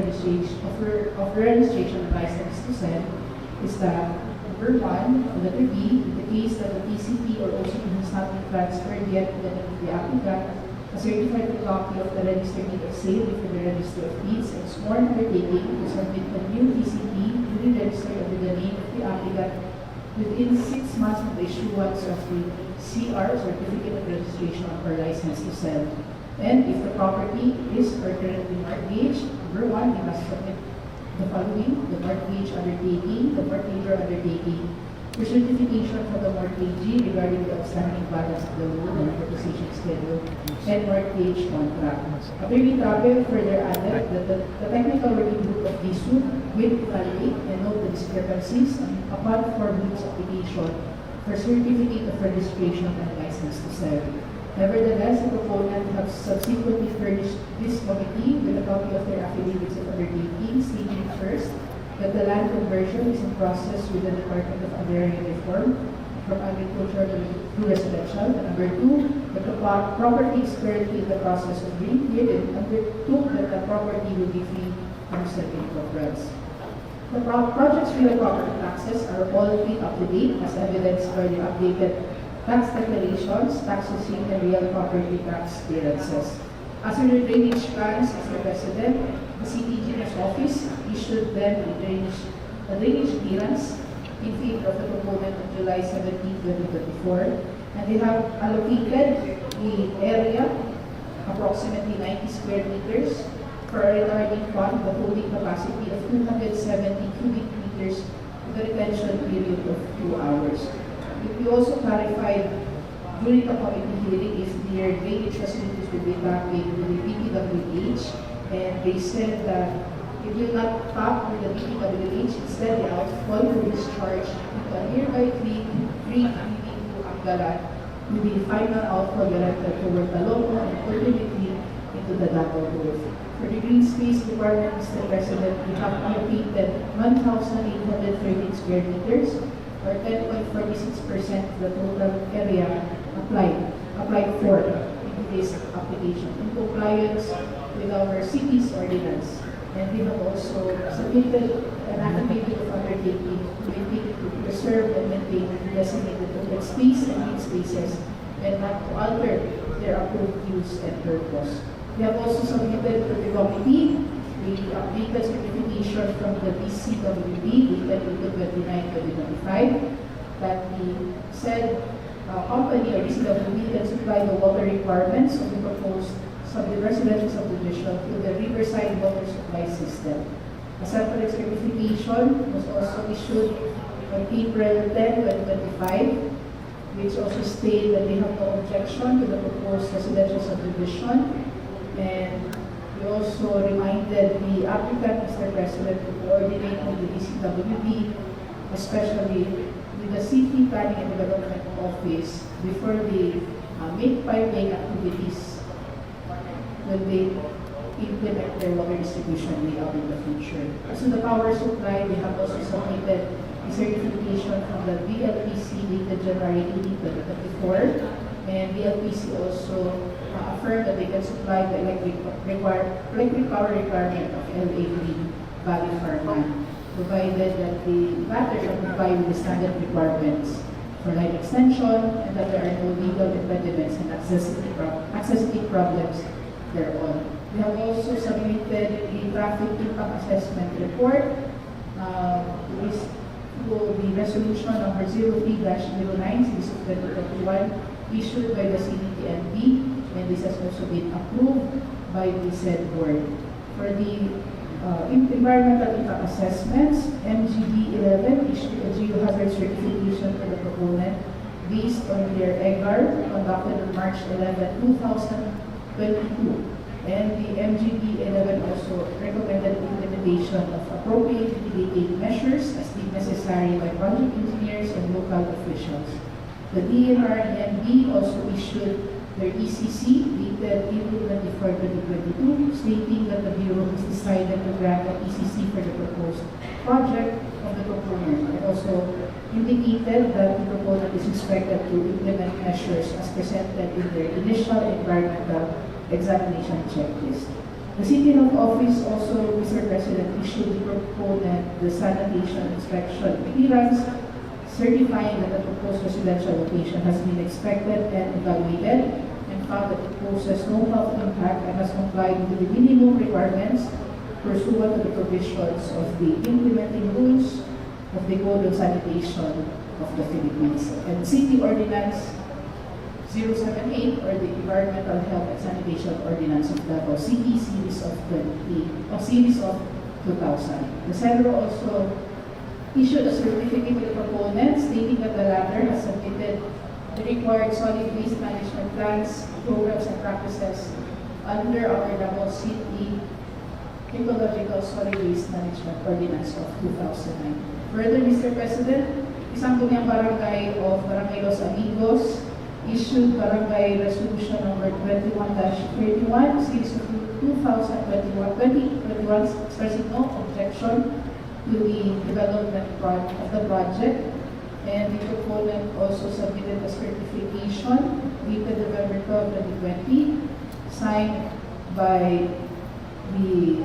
registration and license to sell is that number 1, letter B, in the case that the TCP or OCP has not been transferred yet to the applicant, a certified copy of the registered deed of sale for the register of deeds and sworn undertaking to submit a new TCP duly registered under the name of the applicant within 6 months of the issuance of the CR, Certificate of Registration or License to Sell. And if the property is or currently mortgaged, number 1, you must submit the following: the mortgage undertaking, the mortgagor undertaking, the certification from the mortgagee regarding the outstanding balance of the loan and amortization schedule, and mortgage contract. Attorney Tabe further added that the technical working group of the suit will evaluate and note the discrepancies upon forming its application for certificate of registration and license to sell. Nevertheless, the proponent has subsequently furnished this committee with a copy of their affidavits of undertaking, stating first that the land conversion is in process with the Department of Agrarian Reform from agricultural to residential. And number 2, that the property is currently in the process of being cleared, and number 2, that the property will be free from certain programs. The project's real property taxes are all paid up to date, as evidenced by the updated tax declarations, tax receipt, and real property tax clearances. As in the drainage plans, Mr. President, the City Engineer's Office issued them a drainage clearance in favor of the proponent on July 17, 2024, and they have allocated the area, approximately 90 square meters, for a retarding pond with a holding capacity of 270 cubic meters with a retention period of 2 hours. We also clarified during the committee hearing if their drainage facilities will be tapped with the PPWH And they said that it will not top with the DPWH. Instead, the outfall will be discharged into a nearby creek leading to Angalan, with the final outfall directed toward Taloco and ultimately into the Davao Gulf. For the green space requirement, Mr. President, we have allocated 1,813 square meters, or 10.46% of the total area applied for in this application, in compliance with our city's ordinance. And we have also submitted an affidavit of undertaking to preserve and maintain the designated open space and green spaces and not to alter their approved use and purpose. We have also submitted to the committee the updated certification from the DCWB dated 29/2025 that the said company or DCWB can supply the water requirements of the proposed residential subdivision to the Riverside Water Supply System. A separate certification was also issued on April 10, 2025, which also stated that they have no objection to the proposed residential subdivision. And we also reminded the applicant, Mr. President, to coordinate with the DCWB, especially with the City Planning and Development Office before they make pipeline activities when they implement their water distribution layout in the future. As to the power supply, we have also submitted a certification from the BLPC dated January 18, 2024, and BLPC also affirmed that they can supply the electric power requirement of LA3 Valley Farman, provided that the latter shall comply with the standard requirements for line extension and that there are no legal impediments and accessibility problems thereon. We have also submitted a traffic impact assessment report to the resolution number 03-09 series of 2021 issued by the CDTNB, and this has also been approved by the said board. For the environmental impact assessments, MGB 11 issued a geohazard certification for the proponent based on their EGAR conducted on March 11, 2022. And the MGB 11 also recommended implementation of appropriate mitigating measures as deemed necessary by project engineers and local officials. The DNR and MB also issued their ECC dated April 24, 2022, stating that the Bureau has decided to grant an ECC for the proposed project of the proponent, and also indicated that the proponent is expected to implement measures as presented in their initial environmental examination checklist. The City Health Office also, Mr. President, issued the proponent the sanitation inspection clearance, certifying that the proposed residential location has been inspected and evaluated and found that it poses no health impact and has complied with the minimum requirements pursuant to the provisions of the implementing rules of the Code of Sanitation of the Philippines and City Ordinance 078, or the Environmental Health and Sanitation Ordinance of Davao City series of 2000. The Senate also issued a certificate to the proponent stating that the latter has submitted the required solid waste management plans, programs, and practices under our Davao City Ecological Solid Waste Management Ordinance of 2009. Further, Mr. President, isang tunyang barangay of Barangay Los Amigos issued Barangay Resolution number 21-31 series of 2021 expressing no objection to the development of the project, and the proponent also submitted a certification dated November 12, 2020, signed by the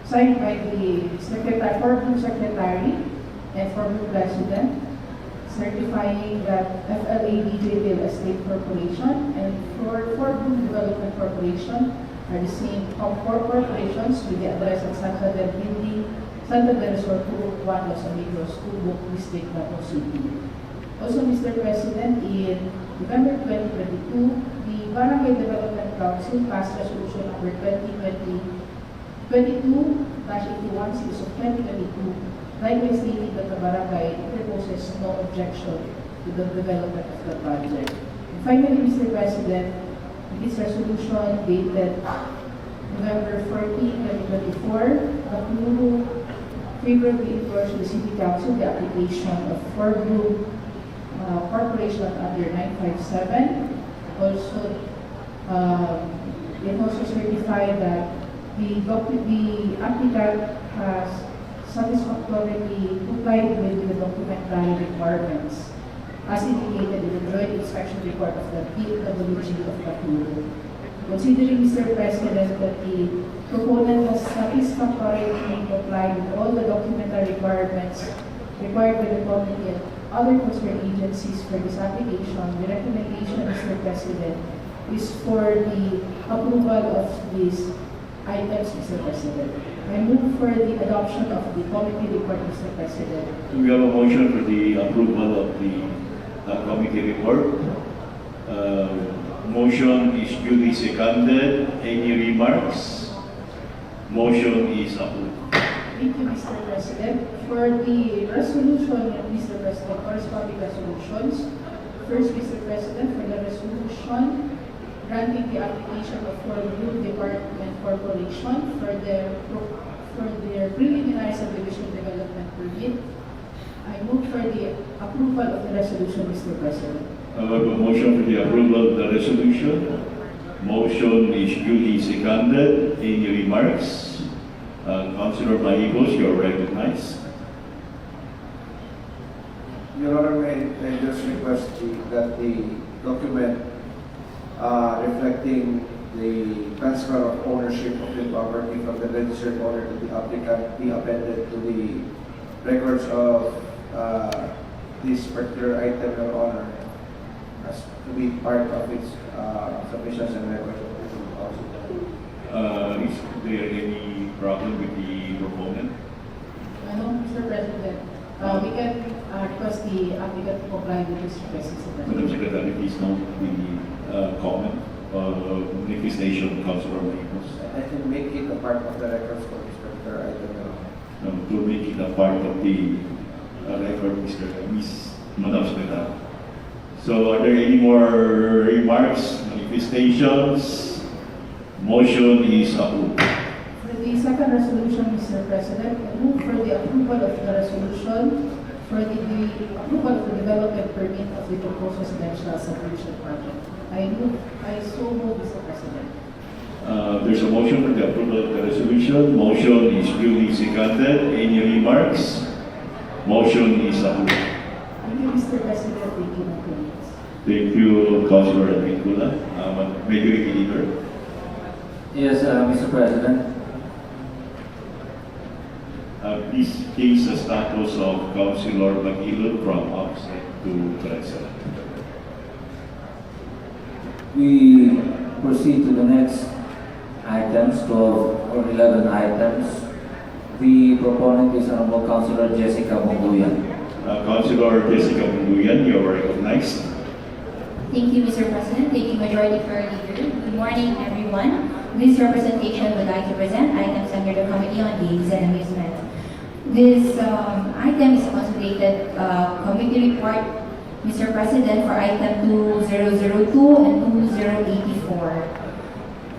former secretary and former president, certifying that FLAD Real Estate Corporation and Forbun Development Corporation are the same corporations with the address of Santander Building, Santander Resort 201 Los Amigos, Ubok District, Davao City. Also, Mr. President, in November 2022, the Barangay Development Council passed resolution number 2022-81 series of 2022, likewise stating that the barangay proposes no objection to the development of the project. And finally, Mr. President, in this resolution dated November 14, 2024, approve favorably endorse the City Council the application of Ford Group Corporation under 957. Also, it also certified that the applicant has satisfactorily complied with the documentary requirements as indicated in the joint inspection report of the PWG of Bacolod. Considering, Mr. President, that the proponent has satisfactorily complied with all the documentary requirements required by the committee and other concerned agencies for this application, the recommendation, Mr. President, is for the approval of these items, Mr. President. I move for the adoption of the committee report, Mr. President. We have a motion for the approval of the committee report. Motion is duly seconded. Any remarks? Motion is approved. Thank you, Mr. President. For the resolution, Mr. President, corresponding resolutions. First, Mr. President, for the resolution granting the application of Ford Group Department Corporation for their preliminary subdivision development permit. I move for the approval of the resolution, Mr. President. I have a motion for the approval of the resolution. Motion is duly seconded. Any remarks? Councilor Maigos, you are recognized. Your Honor, I just request that the document reflecting the transfer of ownership of the property from the registered owner to the applicant be appended to the records of this particular item, Your Honor, as to be part of its submissions and records of the council. Is there any problem with the proponent? No, Mr. President. We can request the applicant to comply with this request, Mr. Madam President. Secretary, please note the comment manifestation, Councilor Maigos. I can make it a part of the records for this particular item, Your Honor. To make it a part of the record, Madam Secretary. So, are there any more remarks, manifestations? Motion is approved. For the second resolution, Mr. President, I move for the approval of the resolution for the approval of the development permit of the proposed residential subdivision project. I so move, Mr. President. There's a motion for the approval of the resolution. Motion is duly seconded. Any remarks? Motion is approved. Thank you, Mr. President. Thank you, my colleagues. Thank you, Councilor Advincula. Majority Leader. Yes, Mr. President. Please change the status of Councilor Bacolod from absent to present. We proceed to the next items, 12 or 11 items. The proponent is Honorable Councilor Jessica Bunguyan. Councilor Jessica Bunguyan, you are recognized. Thank you, Mr. President. Thank you, Majority Floor Leader. Good morning, everyone. This representation would like to present items under the Committee on Games and Amusement. This item is a consolidated committee report, Mr. President, for item 2002 and 2084.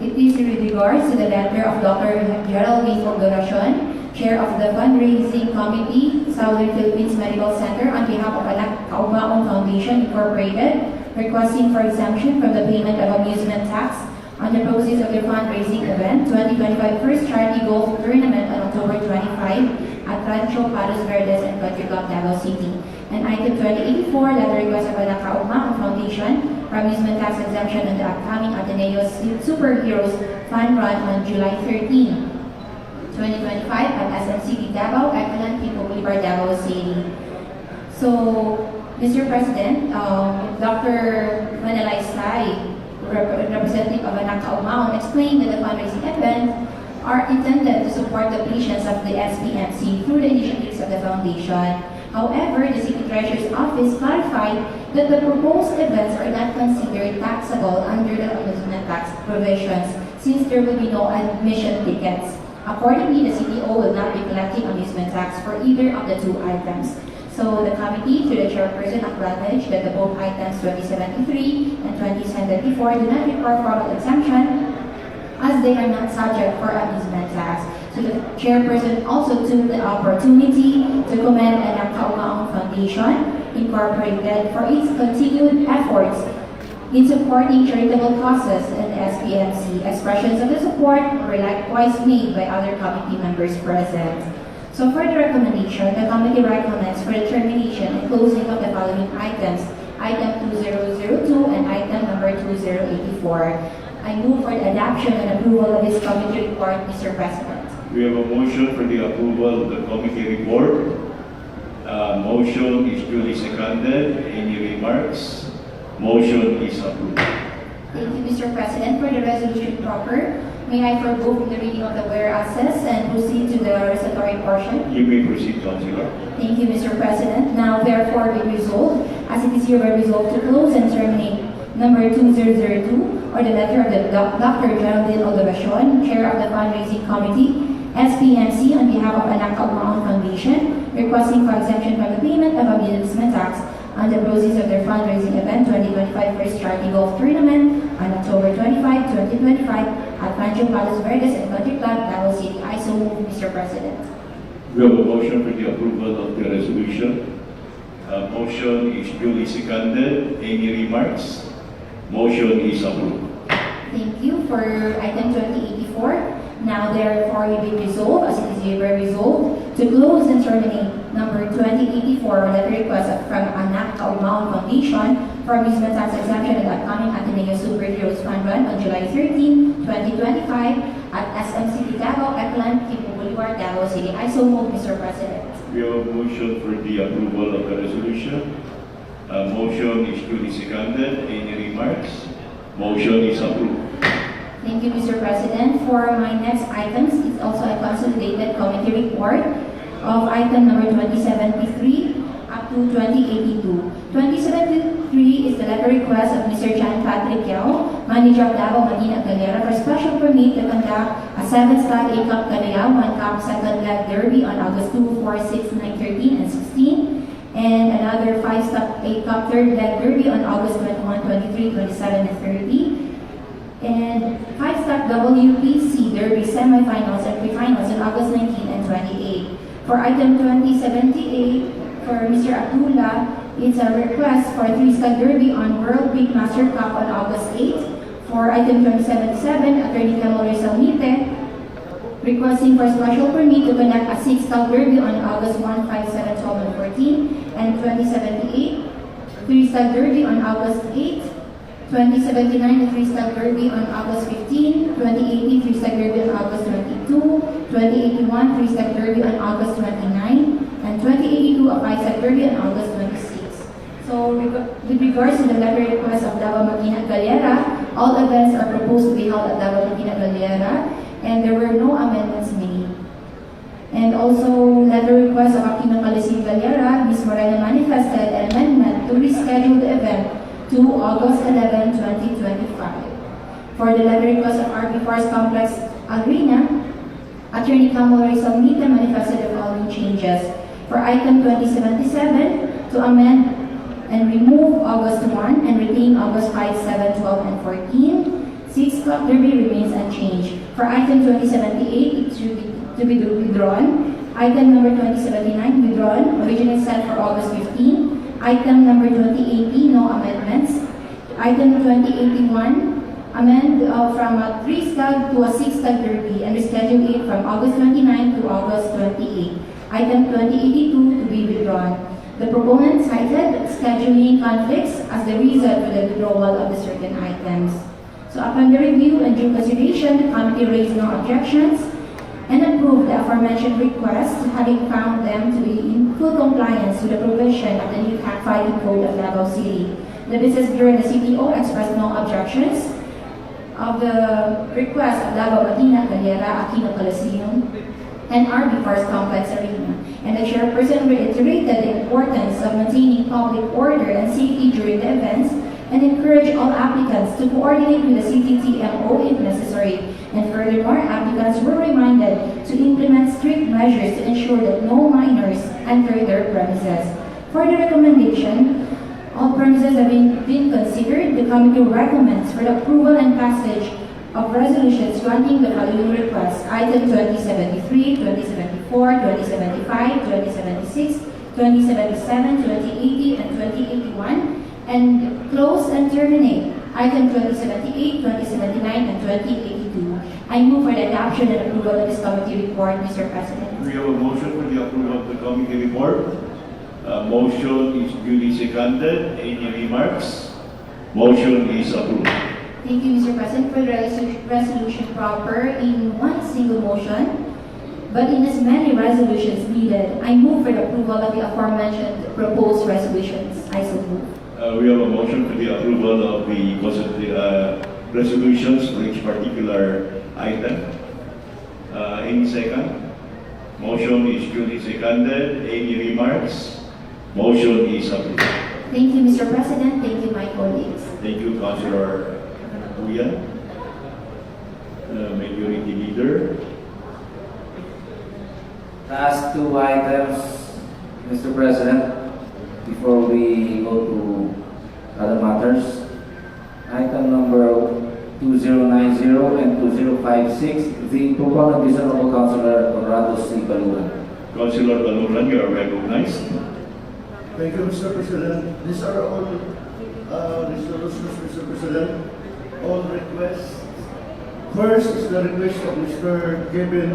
It is with regards to the letter of Dr. Gerald A. Fogdoracion, Chair of the Fundraising Committee, Southern Philippines Medical Center, on behalf of Anak Kaugmaong Foundation, Incorporated, requesting for exemption from the payment of amusement tax on the proceeds of their fundraising event, 2025 First Charity Golf Tournament on October 25 at Rancho Palos Verdes and Country Club, Davao City. And item 2084, letter request of Anak Kaugmaong Foundation for amusement tax exemption on the upcoming Ateneo's Superheroes Fun Run on July 13, 2025 at SMCD Davao, Ecolan, Pico Boulevard, Davao City. So, Mr. President, Dr. Manalay Sai, representative of Anak Kaugmaong, explained that the fundraising events are intended to support the patients of the SPMC through the initiatives of the foundation. However, the City Treasurer's Office clarified that the proposed events are not considered taxable under the amusement tax provisions since there will be no admission tickets. Accordingly, the CTO will not be collecting amusement tax for either of the two items. So the committee, through the chairperson, acknowledged that the both items 2073 and 2074 do not require formal exemption as they are not subject for amusement tax. So the chairperson also took the opportunity to commend Anak Kaumaong Foundation Incorporated for its continued efforts in supporting charitable causes in the SPMC. Expressions of the support were likewise made by other committee members present. So for the recommendation, the committee recommends for the termination and closing of the following items, item 2002 and item number 2084. I move for the adoption and approval of this committee report, Mr. President. We have a motion for the approval of the committee report. Motion is duly seconded. Any remarks? Motion is approved. Thank you, Mr. President. For the resolution proper, may I forego from the reading of the whereases and proceed to the recitatory portion? You may proceed, Councilor. Thank you, Mr. President. Now, therefore, be resolved, as it is hereby resolved to close and terminate number 2002, or the letter of the Dr. Geraldine Oldebacion, Chair of the Fundraising Committee, SPMC, on behalf of Anak Kaumaong Foundation, requesting for exemption from the payment of amusement tax on the proceeds of their fundraising event 2025 First Charity Golf Tournament on October 25, 2025 at Rancho Palos Verdes and Country Club, Davao City. I so move, Mr. President. We have a motion for the approval of the resolution. Motion is duly seconded. Any remarks? Motion is approved. Thank you. For item 2084, now therefore you be resolved, as it is hereby resolved, to close and terminate number 2084 letter request from Anak Kaumaong Foundation for amusement tax exemption at the upcoming Ateneo Superheroes Fun Run on July 13, 2025 at SM City Davao, Eklan, Kipo Boulevard, Davao City. I so move, Mr. President. We have a motion for the approval of the resolution. Motion is duly seconded. Any remarks? Motion is approved. Thank you, Mr. President. For my next items, it's also a consolidated committee report of item number 2073 up to 2082. 2073 is the letter request of Mr. John Patrick Yao, manager of Davao Marina Galera, for special permit to conduct a 7-slot A-Cup Calao 1-Cup second leg derby on August 2, 4, 6, 9, 13, and 16, and another 5-slot A-Cup third leg derby on August 21, 23, 27, and 30. And 5-slot WPC Derby semifinals and pre-finals on August 19 and 28. For item 2078, for Mr. Abdullah, it's a request for a 3-slot Derby on World Big Master Cup on August 8. For item 2077, Attorney Camilo Salmite, requesting for special permit to conduct a 6-slot Derby on August 1, 5, 7, 12, and 14. And 2078, 3-slot Derby on August 8. 2079, the 3-slot Derby on August 15, 2080, 3-slot Derby on August 22, 2081, 3-slot Derby on August 29, and 2082, a 5-slot Derby on August 26. So, with regards to the letter request of Davao Marina Galera, all events are proposed to be held at Davao Marina Galera, and there were no amendments made. And also, letter request of Aquino Coliseum Galera, Ms. Morena manifested an amendment to reschedule the event to August 11, 2025. For the letter request of RB Forest Complex Arena, Attorney Camilo Salmite manifested the following changes. For item 2077, to amend and remove August 1 and retain August 5, 7, 12, and 14. 6-slot Derby remains unchanged. For item 2078, it should to be withdrawn. Item number 2079, withdrawn, originally set for August 15. Item number 2080, no amendments. Item 2081, amend from a 3-slot to a 6-slot Derby and reschedule it from August 29 to August 28. Item 2082 to be withdrawn. The proponent cited scheduling conflicts as the reason for the withdrawal of the certain items. So upon the review and due consideration, the committee raised no objections and approved the aforementioned requests, having found them to be in full compliance with the provision of the new tax filing code of Davao City. The Business Bureau and the CTO expressed no objections of the request of Davao Marina Galera, Aquino Coliseum, and RB Forest Complex Arena. And the chairperson reiterated the importance of maintaining public order and safety during the events and encouraged all applicants to coordinate with the CTTMO if necessary. And furthermore, applicants were reminded to implement strict measures to ensure that no minors enter their premises. For the recommendation, all premises have been considered. The committee recommends for the approval and passage of resolutions granting the following requests: item 2073, 2074, 2075, 2076, 2077, 2080, and 2081, and close and terminate item 2078, 2079, and 2082. I move for the adoption and approval of this committee report, Mr. President. We have a motion for the approval of the committee report. Motion is duly seconded. Any remarks? Motion is approved. Thank you, Mr. President, for the resolution proper in one single motion, but in as many resolutions needed. I move for the approval of the aforementioned proposed resolutions. I so move. We have a motion for the approval of the resolutions for each particular item. Any second? Motion is duly seconded. Any remarks? Motion is approved. Thank you, Mr. President. Thank you, my colleagues. Thank you, Councilor Uyan, Majority Leader. Last two items, Mr. President, before we go to other matters. Item number 2090 and 2056, the proponent is Honorable Councilor Conrado C. Baluran. Councilor Baluran, you are recognized. Thank you, Mr. President. These are all resolutions, Mr. President, all requests. First is the request of Mr. Kevin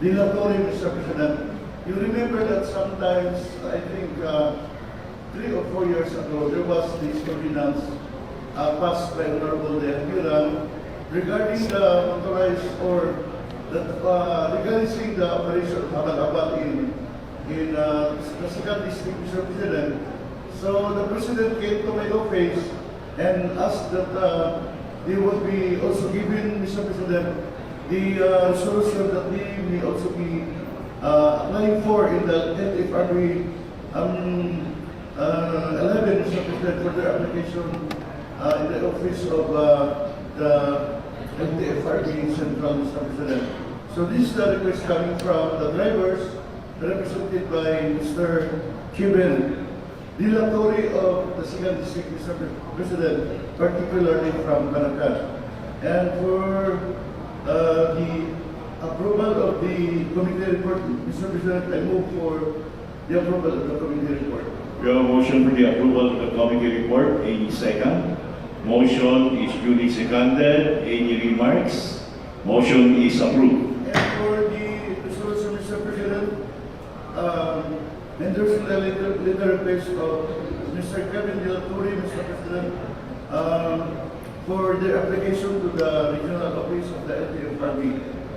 Dilatori, Mr. President. You remember that sometimes, I think 3 or 4 years ago, there was this ordinance passed by Honorable Dehapiran regarding the motorized or legalizing the operation of Habal-Habal in the second district, Mr. President. So the President came to my office and asked that they will be also given, Mr. President, the resolution that they may also be applying for in the NFRB 11, Mr. President, for their application in the office of the NFRB Central, Mr. President. So this is the request coming from the drivers, represented by Mr. Kevin Dilatori of the second district, Mr. President, particularly from Banacan. And for the approval of the committee report, Mr. President, I move for the approval of the committee report. We have a motion for the approval of the committee report. Any second? Motion is duly seconded. Any remarks? Motion is approved. And for the resolution, Mr. President, and there's the letter request of Mr. Kevin Dilatori, Mr. President, for their application to the regional office of the LTFRB.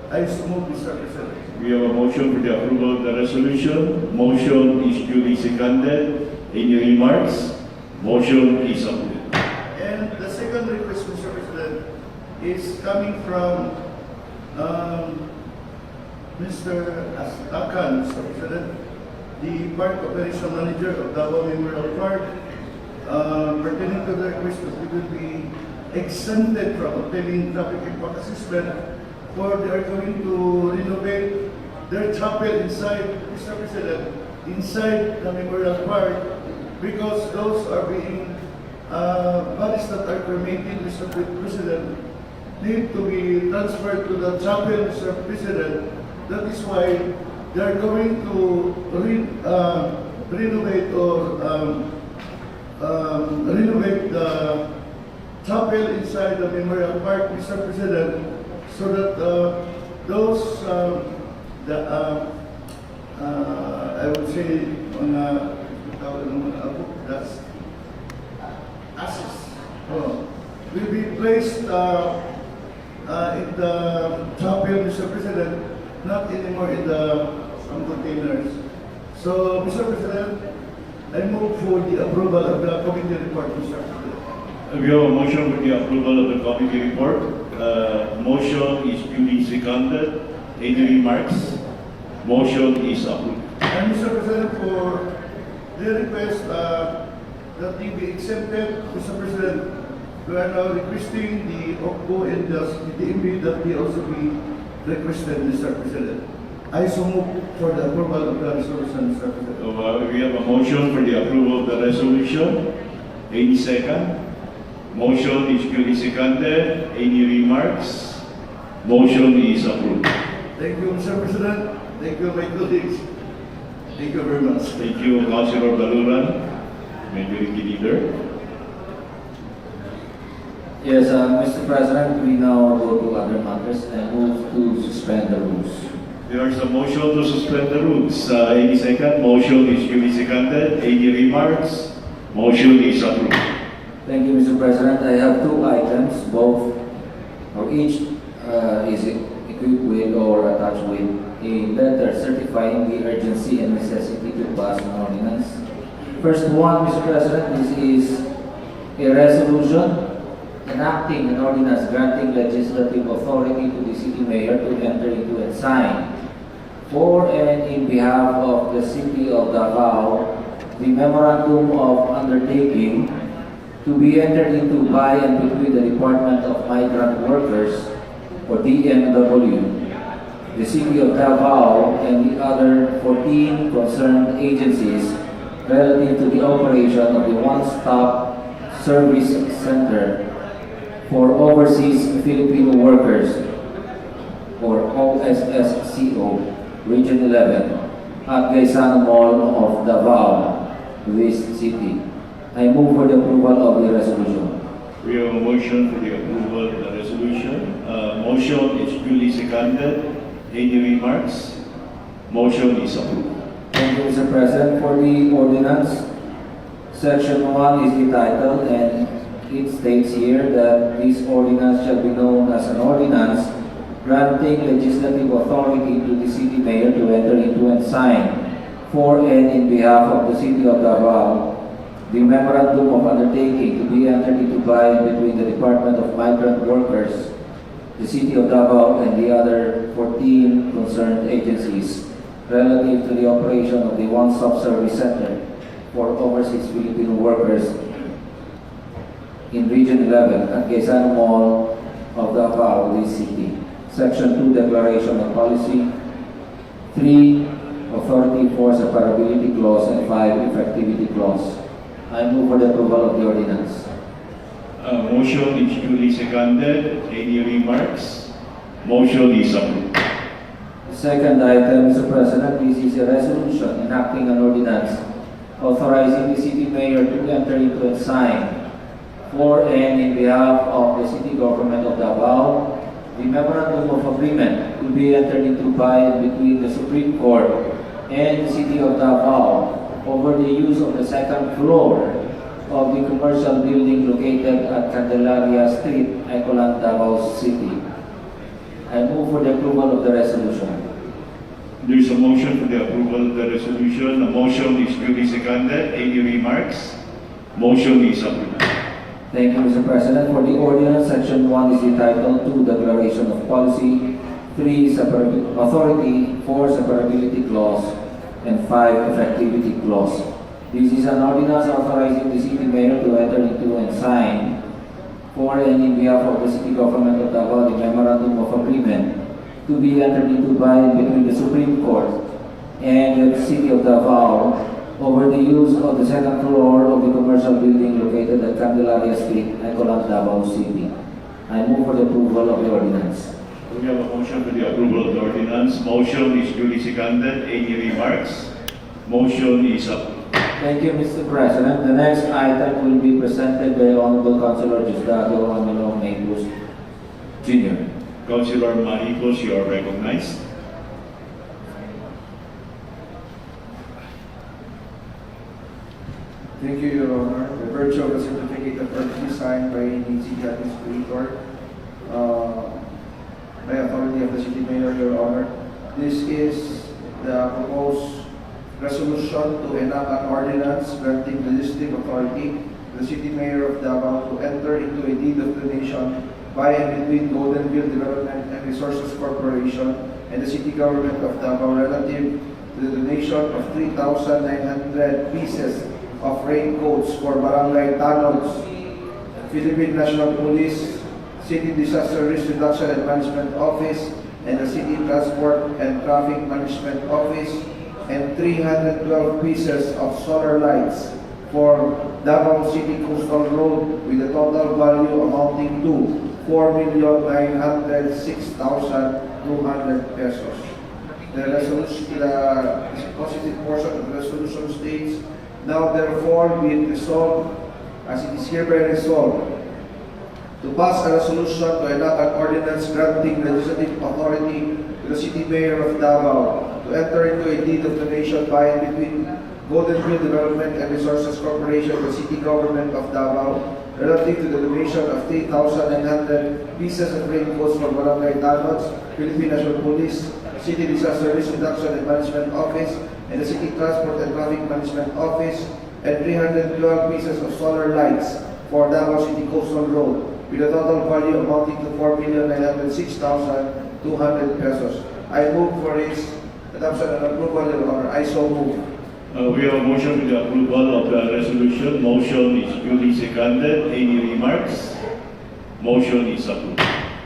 I so move, Mr. President. We have a motion for the approval of the resolution. Motion is duly seconded. Any remarks? Motion is approved. And the second request, Mr. President, is coming from Mr. Akan, Mr. President, the Park Operation Manager of Davao Memorial Park, pertaining to the request that we will be exempted from obtaining traffic impact assessment, for they are going to renovate their chapel inside, Mr. President, inside the Memorial Park, because those are being bodies that are cremated, Mr. President, need to be transferred to the chapel, Mr. President. That is why they are going to renovate or renovate the chapel inside the Memorial Park, Mr. President, so that those I would say that's assets will be placed in the chapel, Mr. President, not anymore in the containers. So, Mr. President, I move for the approval of the committee report, Mr. President. We have a motion for the approval of the committee report. Motion is duly seconded. Any remarks? Motion is approved. And Mr. President, for the request that they be exempted, Mr. President, we are now requesting the OPCO and the DMV that they also be requested, Mr. President. I so move for the approval of the resolution, Mr. President. So, we have a motion for the approval of the resolution. Any second? Motion is duly seconded. Any remarks? Motion is approved. Thank you, Mr. President. Thank you, my colleagues. Thank you very much. Thank you, Councilor Baluran, Majority Leader. Yes, Mr. President, we now go to other matters and move to suspend the rules. There is a motion to suspend the rules. Any second? Motion is duly seconded. Any remarks? Motion is approved. Thank you, Mr. President. I have two items, both, or each is equipped with or attached with a letter certifying the urgency and necessity to pass an ordinance. First one, Mr. President, this is a resolution enacting an ordinance granting legislative authority to the city mayor to enter into and sign for and in behalf of the city of Davao the memorandum of undertaking to be entered into by and between the Department of Migrant Workers, or DMW, the city of Davao, and the other 14 concerned agencies relative to the operation of the One-Stop Service Center for Overseas Filipino Workers, or OSSCO, Region 11, at Gaisano Mall of Davao, this city. I move for the approval of the resolution. We have a motion for the approval of the resolution. Motion is duly seconded. Any remarks? Motion is approved. Thank you, Mr. President. For the ordinance, Section 1 is the title, and it states here that this ordinance shall be known as an ordinance granting legislative authority to the city mayor to enter into and sign for and in behalf of the city of Davao the memorandum of undertaking to be entered into by and between the Department of Migrant Workers, the city of Davao, and the other 14 concerned agencies relative to the operation of the One-Stop Service Center for Overseas Filipino Workers in Region 11 at Gaisano Mall of Davao, this city. Section 2, Declaration of Policy. 3, Authority for Separability Clause, and 5, Effectivity Clause. I move for the approval of the ordinance. Motion is duly seconded. Any remarks? Motion is approved. Second item, Mr. President, this is a resolution enacting an ordinance authorizing the city mayor to enter into and sign for and in behalf of the city government of Davao the memorandum of agreement to be entered into by and between the Supreme Court and the city of Davao over the use of the second floor of the commercial building located at Candelaria Street, Ecoland, Davao City. I move for the approval of the resolution. There is a motion for the approval of the resolution. A motion is duly seconded. Any remarks? Motion is approved. Thank you, Mr. President. For the ordinance, Section 1 is the title, 2, Declaration of Policy, 3, Authority for Separability Clause, and 5, Effectivity Clause. This is an ordinance authorizing the city mayor to enter into and sign for and in behalf of the city government of Davao the memorandum of agreement to be entered into by and between the Supreme Court and the city of Davao over the use of the second floor of the commercial building located at Candelaria Street, Ecoland, Davao City. I move for the approval of the ordinance. We have a motion for the approval of the ordinance. Motion is duly seconded. Any remarks? Motion is approved. Thank you, Mr. President. The next item will be presented by Honorable Councilor Diosdado Romulo Maybus Jr. Councilor Mahicos, you are recognized. Thank you, Your Honor. The virtue of the certificate of urgency signed by the City Administrator, by authority of the City Mayor, Your Honor. This is the proposed resolution to enact an ordinance granting legislative authority to the City Mayor of Davao to enter into a deed of donation by and between Goldenville Development and Resources Corporation and the City Government of Davao relative to the donation of 3,900 pieces of raincoats for Barangay Tanods, Philippine National Police, City Disaster Risk Reduction and Management Office, and the City Transport and Traffic Management Office, and 312 pieces of solar lights for Davao City Coastal Road with a total value amounting to 4,906,200 pesos. The resolution, the positive portion of the resolution states, now therefore be it resolved, as it is hereby resolved, to pass a resolution to enact an ordinance granting legislative authority to the City Mayor of Davao to enter into a deed of donation by and between Golden Hill Development and Resources Corporation and the City Government of Davao relative to the donation of 3,900 pieces of raincoats for Barangay Talbots, Philippine National Police, City Disaster Risk Reduction and Management Office, and the City Transport and Traffic Management Office, and 312 pieces of solar lights for Davao City Coastal Road with a total value amounting to 4,906,200 pesos. I move for its adoption and approval, Your Honor. I so move. We have a motion for the approval of the resolution. Motion is duly seconded. Any remarks? Motion is approved.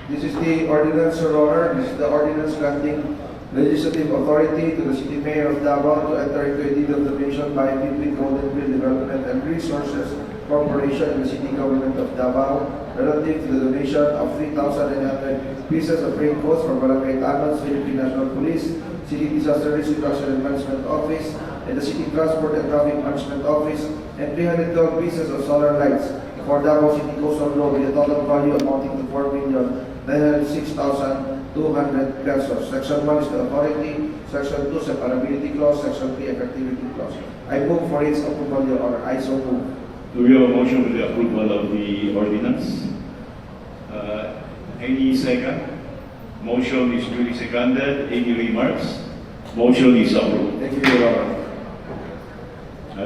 This is the ordinance, Your Honor. This is the ordinance granting legislative authority to the City Mayor of Davao to enter into a deed of donation by and between Golden Hill Development and Resources Corporation and the City Government of Davao relative to the donation of 3,900 pieces of raincoats for Barangay Talbots, Philippine National Police, City Disaster Risk Reduction and Management Office, and the City Transport and Traffic Management Office, and 312 pieces of solar lights for Davao City Coastal Road with a total value amounting to 4,906,200 pesos. Section 1 is the authority, Section 2 separability clause, Section 3 effectivity clause. I move for its approval, Your Honor. I so move. Do we have a motion for the approval of the ordinance? Any second? Motion is duly seconded. Any remarks? Motion is approved. Thank you, Your Honor.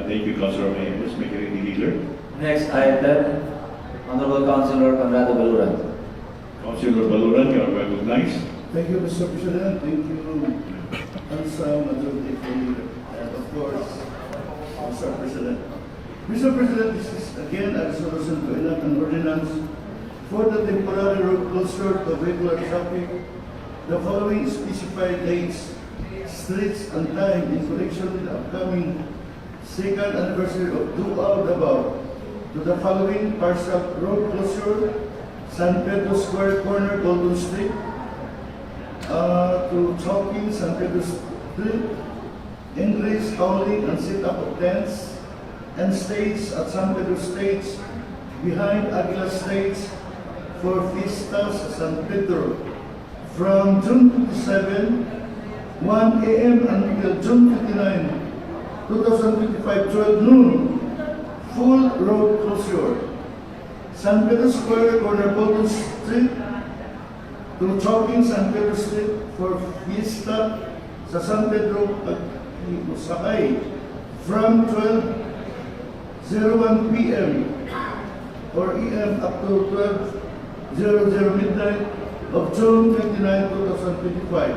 Thank you, Councilor Mayos. Majority Leader. Next item, Honorable Councilor Conrado Baluran. Councilor Baluran, you are recognized. Thank you, Mr. President. Thank you, Council Majority Leader, and of course, Mr. President. Mr. President, this is again a resolution to enact an ordinance for the temporary road closure to vehicular traffic. The following specified dates, streets, and time in connection with the upcoming second anniversary of Duao Davao to the following partial road closure: San Pedro Square Corner, Golden Street, to Chowking, San Pedro Street, English, howling, and set-up of tents and stage at San Pedro Stage, behind Aguila Stage, for Fiestas San Pedro, from June 27, 1 a.m. until June 29, 2025, 12 noon, full road closure. San Pedro Square, corner Golden Street, to Chowking, San Pedro Street, for Fiesta sa San Pedro Sakay, from 12:01 p.m. or e.m. up to 12:00 midnight of June 29, 2025.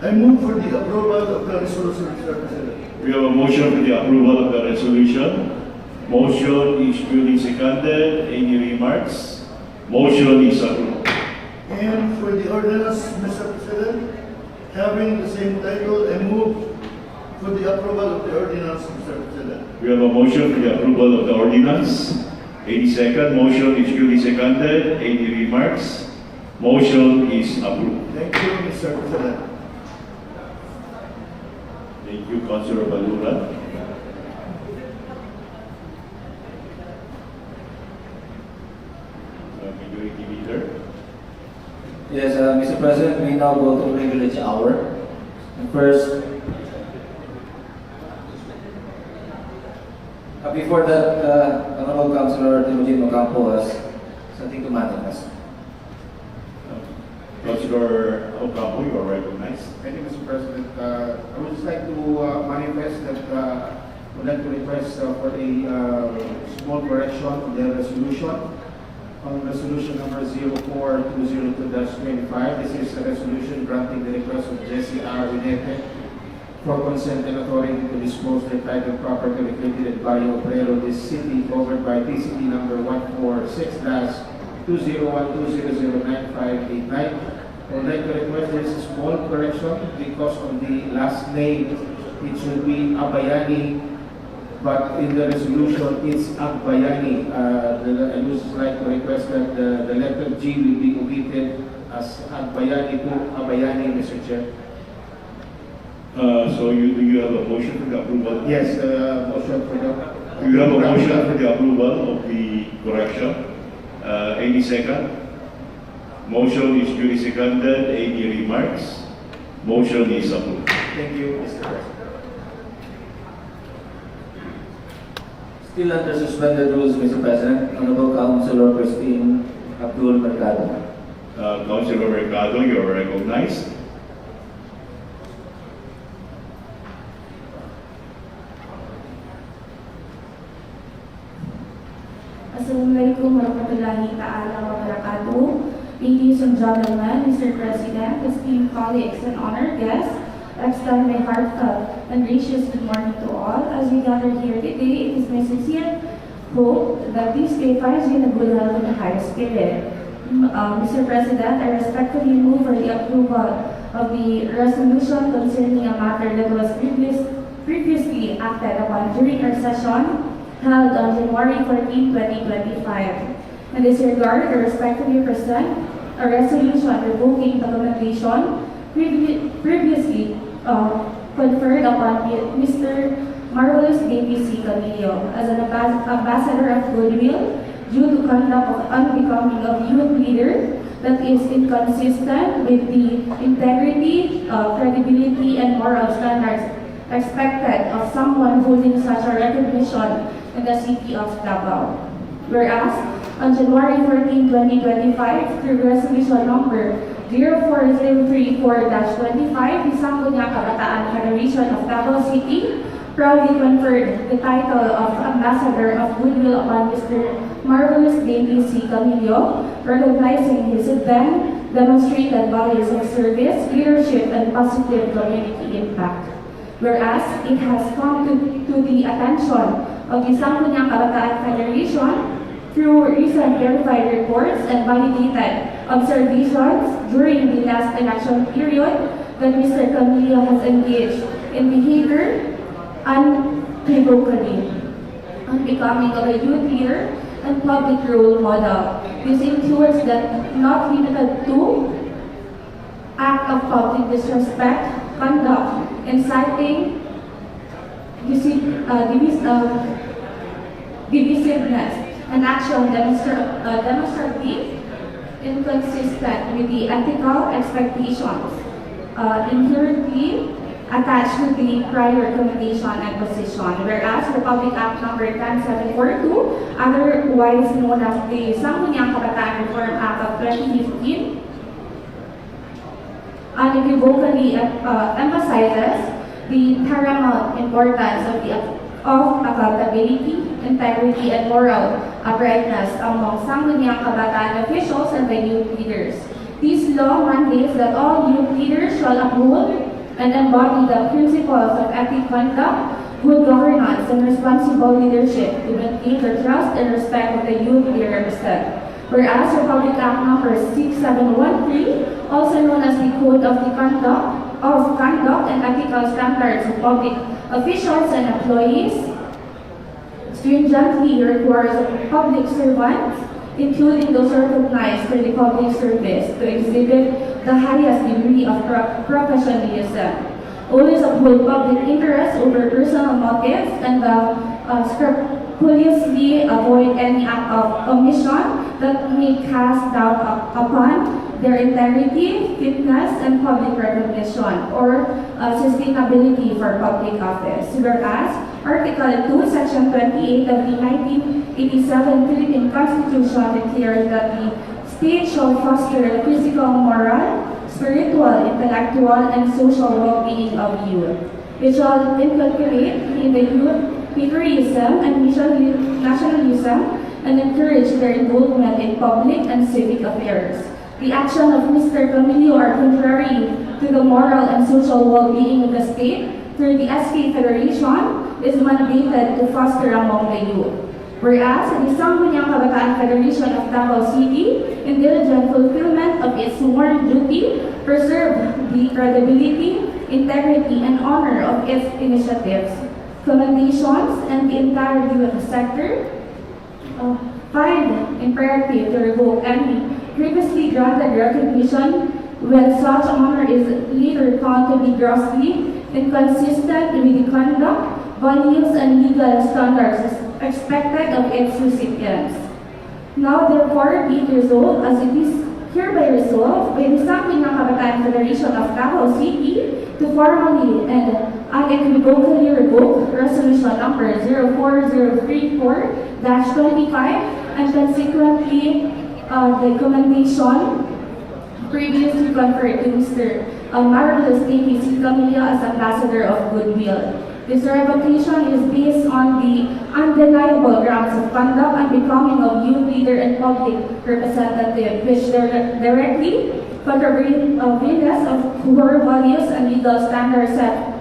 I move for the approval of the resolution, Mr. President. We have a motion for the approval of the resolution. Motion is duly seconded. Any remarks? Motion is approved. And for the ordinance, Mr. President, having the same title, I move for the approval of the ordinance, Mr. President. We have a motion for the approval of the ordinance. Any second? Motion is duly seconded. Any remarks? Motion is approved. Thank you, Mr. President. Thank you, Councilor Baluran. Majority Leader. Yes, Mr. President, we now go to privilege hour. And first, before that, Honorable Councilor Timothy Ocampo has something to manifest. Councilor Ocampo, you are recognized. Thank you, Mr. President. I would just like to manifest that would like to request for a small correction on the resolution. On resolution number 04-202-25, this is a resolution granting the request of Jesse R. Winete for consent and authority to dispose the title property located at Barrio Obrero, this city, covered by PCT number 146-2012009589. I would like to request there is a small correction because of the last name. It should be Abayani but in the resolution, it's Agbayani. I would just like to request that the letter G will be omitted as Agbayani to Abayani, Mr. Chair. So do you have a motion for the approval? Yes, motion for the... Do you have a motion for the approval of the correction? Any second? Motion is duly seconded. Any remarks? Motion is approved. Thank you, Mr. President. Still under suspended rules, Mr. President, Honorable Councilor Christine Abdul Mercado. Councilor Mercado, you are recognized. Assalamualaikum warahmatullahi ta'ala wabarakatuh. Ladies and gentlemen, Mr. President, esteemed colleagues and honored guests, I extend my heartfelt and gracious good morning to all. As we gather here today, it is my sincere hope that this day finds you in a good health and a high spirit. Mr. President, I respectfully move for the approval of the resolution concerning a matter that was previously acted upon during our session held on January 14, 2025. In this regard, I respectfully present a resolution revoking the commendation previously conferred upon Mr. Marvelous Baby C. Camillo as an ambassador of goodwill due to conduct of unbecoming of youth leader that is inconsistent with the integrity, credibility, and moral standards expected of someone holding such a recognition in the city of Davao. Whereas, on January 14, 2025, through resolution number 04034-25, the Sangguniang Kabataan Federation of Davao City proudly conferred the title of Ambassador of Goodwill upon Mr. Marvelous Baby C. Camillo, recognizing his then demonstrated values of service, leadership, and positive community impact. Whereas, it has come to the attention of the Sangguniang Kabataan Federation through recent verified reports and validated observations during the last election period that Mr. Camillo has engaged in behavior unequivocally unbecoming of a youth leader and public role model. This includes that not limited to act of public disrespect, conduct, inciting divisiveness, and action demonstrably inconsistent with the ethical expectations inherently attached to the prior recommendation and position. Whereas Republic Act Number 10742, otherwise known as the Sangguniang Kabataan Reform Act of 2015, unequivocally emphasizes the paramount importance of accountability, integrity, and moral uprightness among Sangguniang Kabataan officials and the youth leaders. This law mandates that all youth leaders shall uphold and embody the principles of ethical conduct, good governance, and responsible leadership to maintain the trust and respect of the youth they represent. Whereas Republic Act Number 6713, also known as the Code of Conduct and Ethical Standards of Public Officials and Employees, stringently requires public servants, including those recognized for the public service, to exhibit the highest degree of professionalism, always uphold public interest over personal motives, and scrupulously avoid any act of omission that may cast doubt upon their integrity, fitness, and public recognition or sustainability for public office. Whereas Article 2, Section 28 of the 1987 Philippine Constitution declares that the state shall foster the physical, moral, spiritual, intellectual, and social well-being of youth. It shall inculcate in the youth patriotism and nationalism and encourage their involvement in public and civic affairs. The action of Mr. Camillo are contrary to the moral and social well-being of the state through the SK Federation is mandated to foster among the youth. Whereas the Sangguniang Kabataan Federation of Davao City, in diligent fulfillment of its sworn duty, preserve the credibility, integrity, and honor of its initiatives, commendations, and the entire youth sector. Find imperative to revoke any previously granted recognition when such honor is later found to be grossly inconsistent with the conduct, values, and legal standards expected of its recipients. Now therefore be it resolved as it is hereby resolved by the Sangguniang Kabataan Federation of Davao City to formally and unequivocally revoke Resolution number 04034-25 and consequently the commendation previously conferred to Mr. Marvelous A.P. Camillo as Ambassador of Goodwill. This revocation is based on the undeniable grounds of conduct and becoming of youth leader and public representative, which directly contravene of core values and legal standards set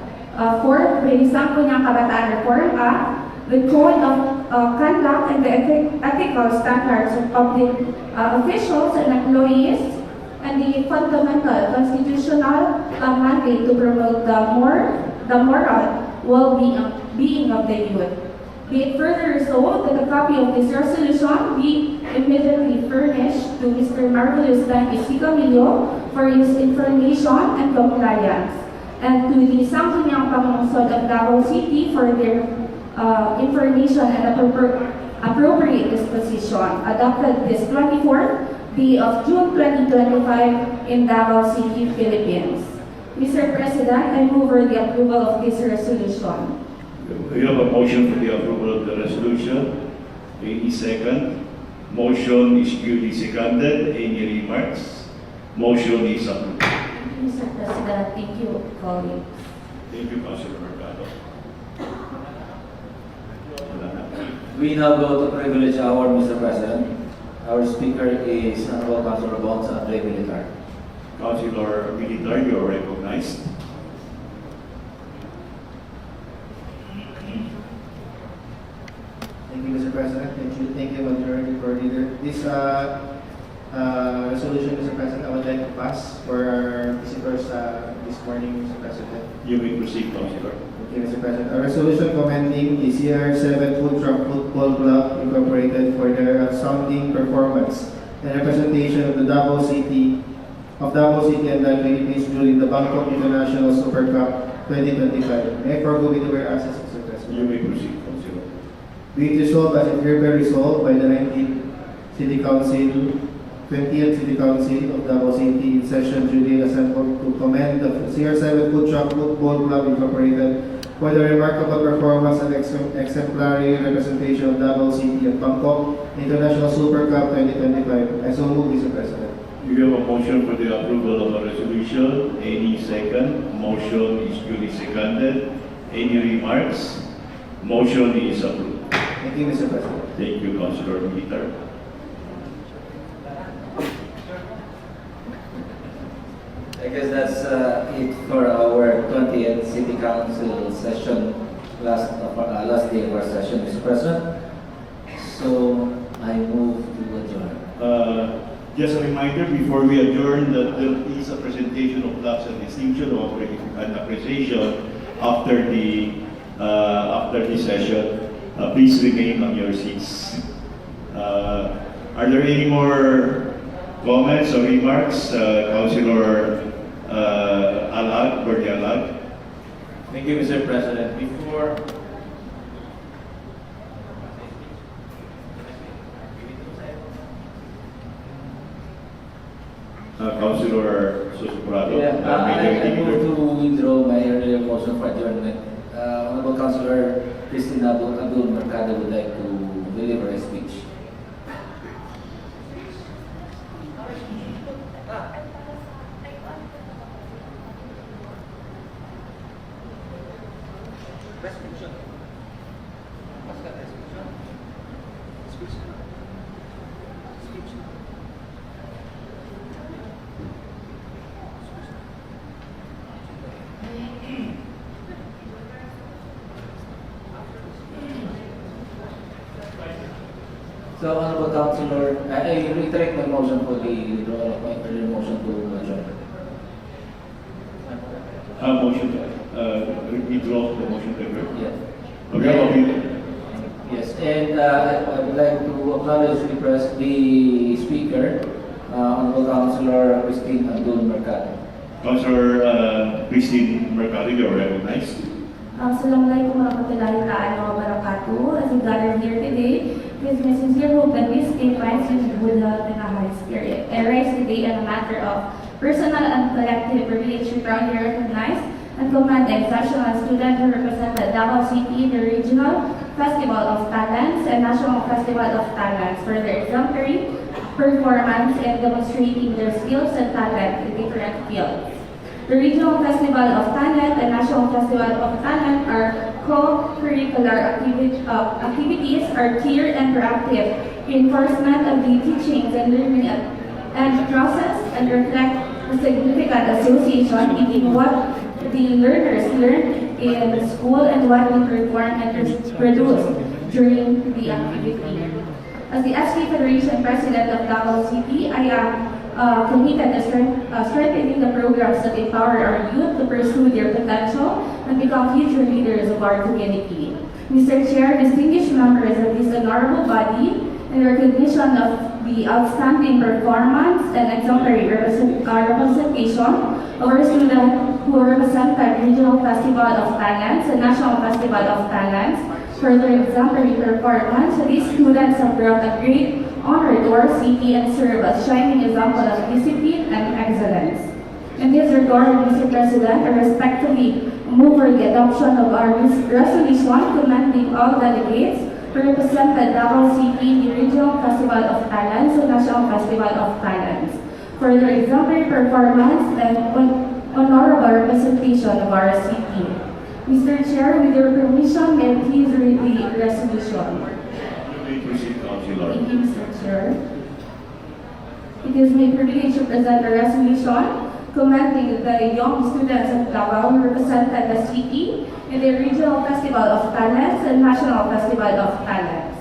forth by the Sangguniang Kabataan Reform Act, the Code of Conduct and the ethical standards of public officials and employees, and the fundamental constitutional mandate to promote the moral well-being of the youth. Be it further resolved that a copy of this resolution be immediately furnished to Mr. Marvelous A.P. Camillo for his information and compliance, and to the Sangguniang Pangungsod of Davao City for their information and appropriate disposition, adopted this 24th day of June 2025 in Davao City, Philippines. Mr. President, I move for the approval of this resolution. We have a motion for the approval of the resolution. Any second? Motion is duly seconded. Any remarks? Motion is approved. Thank you, Mr. President. Thank you, colleagues. Thank you, Councilor Mercado. We now go to privilege hour, Mr. President. Our speaker is Honorable Councilor Bonds Andre Militar. Councilor Militar, you are recognized. Thank you, Mr. President. Thank you, Majority Floor Leader. This resolution, Mr. President, I would like to pass for our visitors this morning, Mr. President. You may proceed, Councilor. Thank you, Mr. President. A resolution commending the CR7 Food Truck Football Club Incorporated for their outstanding performance and representation of Davao City and the Philippines during the Bangkok International Super Cup 2025. May I forgo with the whereases, Mr. President? You may proceed, Councilor. Be it resolved as it hereby resolved by the 20th City Council of Davao City in session duly assembled to commend the CR7 Food Truck Football Club Incorporated for the remarkable performance and exemplary representation of Davao City at Bangkok International Super Cup 2025. I so move, Mr. President. You have a motion for the approval of a resolution. Any second? Motion is duly seconded. Any remarks? Motion is approved. Thank you, Mr. President. Thank you, Councilor Militar. I guess that's it for our 20th City Council session, last day of our session, Mr. President. So I move to adjourn. Just a reminder before we adjourn that there is a presentation of plaques and distinction of and appreciation after the session. Please remain on your seats. Are there any more comments or remarks, Councilor Alag, Bernie Alag? Thank you, Mr. President. Before Councilor Susuprado. I move to withdraw my earlier motion for adjournment. Honorable Councilor Cristina Abdul Mercado would like to deliver a speech. So, Honorable Councilor, I reiterate my motion for the withdrawal of my earlier motion to adjourn. Motion, withdraw the motion to adjourn. Yeah. Yes, and I would like to acknowledge the speaker, Honorable Councilor Christine Abdul Mercado. Councilor Christine Mercado, you are recognized. Assalamualaikum warahmatullahi ta'ala wabarakatuh. As we gather here today, it is my sincere hope that this day finds you in good health and a high spirit. I rise today on a matter of personal and collective privilege to proudly recognize and commend the exceptional student who represented Davao City in the Regional Festival of Talents and National Festival of Talents for their exemplary performance and demonstrating their skills and talent in different fields. The Regional Festival of Talent and National Festival of Talent are co-curricular activities are tiered and proactive reinforcement of the teachings and learning and process and reflect the significant association between what the learners learn in school and what we perform and produce during the activity. As the SK Federation President of Davao City, I am committed to strengthening the programs that empower our youth to pursue their potential and become future leaders of our community. Mr. Chair, distinguished members of this honorable body, in recognition of the outstanding performance and exemplary representation of our students who represented Regional Festival of Talents and National Festival of Talents for their exemplary performance, these students have brought a great honor to our city and serve as shining example of discipline and excellence. In this regard, Mr. President, I respectfully move for the adoption of our resolution commending all delegates who represented Davao City in the Regional Festival of Talents and National Festival of Talents for their exemplary performance and honorable representation of our city. Mr. Chair, with your permission, may I please read the resolution. Thank you, Mr. Chair. It is my privilege to present a resolution commending the young students of Davao who represented the city in the Regional Festival of Talents and National Festival of Talents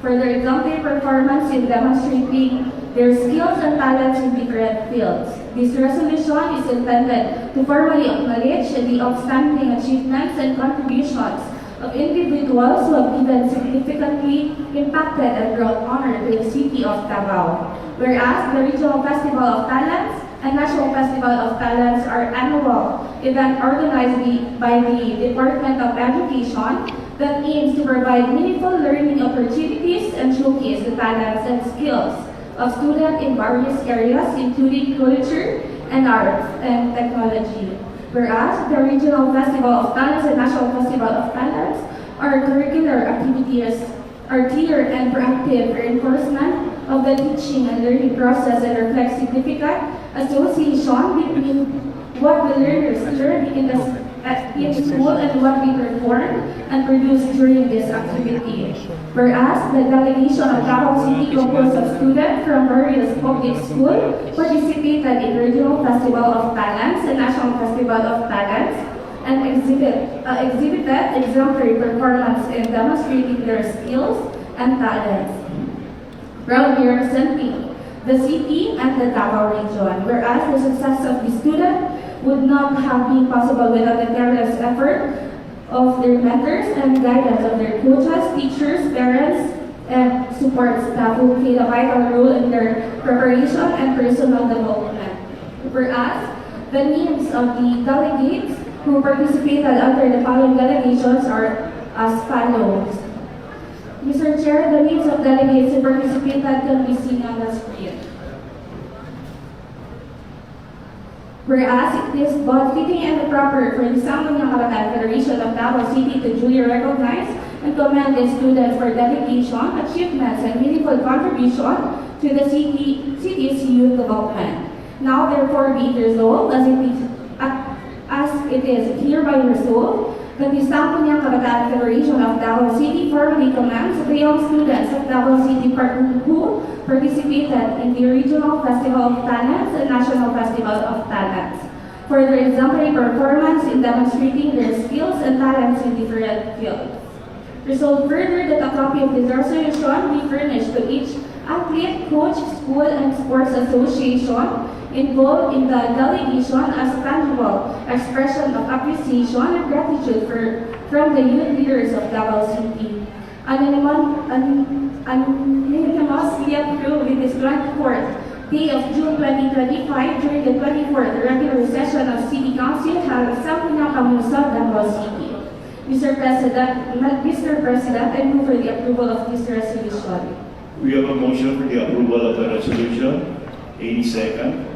for their exemplary performance in demonstrating their skills and talents in different fields. This resolution is intended to formally acknowledge the outstanding achievements and contributions of individuals who have even significantly impacted and brought honor to the city of Davao. Whereas the Regional Festival of Talents and National Festival of Talents are annual event organized by the Department of Education that aims to provide meaningful learning opportunities and showcase the talents and skills of students in various areas including culture and arts and technology. Whereas the Regional Festival of Talents and National Festival of Talents are curricular activities are tiered and proactive reinforcement of the teaching and learning process and reflects significant association between what the learners learn in school and what we perform and produce during this activity. Whereas the delegation of Davao City composed of students from various public schools participated in Regional Festival of Talents and National Festival of Talents and exhibited exemplary performance in demonstrating their skills and talents. Proudly representing the city and the Davao region, whereas the success of the student would not have been possible without the tireless effort of their mentors and guidance of their coaches, teachers, parents, and support staff who played a vital role in their preparation and personal development. Whereas the names of the delegates who participated under the following delegations are as follows. Mr. Chair, the names of delegates who participated can be seen on the screen. Whereas it is both fitting and proper for the Sangguniang Kabataan Federation of Davao City to duly recognize and commend the students for dedication, achievements, and meaningful contribution to the city's youth development. Now therefore be it resolved as it is hereby resolved that the Sangguniang Kabataan Federation of Davao City formally commends the young students of Davao City who participated in the Regional Festival of Talents and National Festival of Talents for their exemplary performance in demonstrating their skills and talents in different fields. Resolved further that a copy of this resolution be furnished to each athlete, coach, school, and sports association involved in the delegation as tangible expression of appreciation and gratitude from the youth leaders of Davao City. Unanimously approved with this 24th day of June 2025 during the 24th regular session of City Council held sa Sangguniang Kamunisad, Davao City. Mr. President, I move for the approval of this resolution. We have a motion for the approval of the resolution. Any second?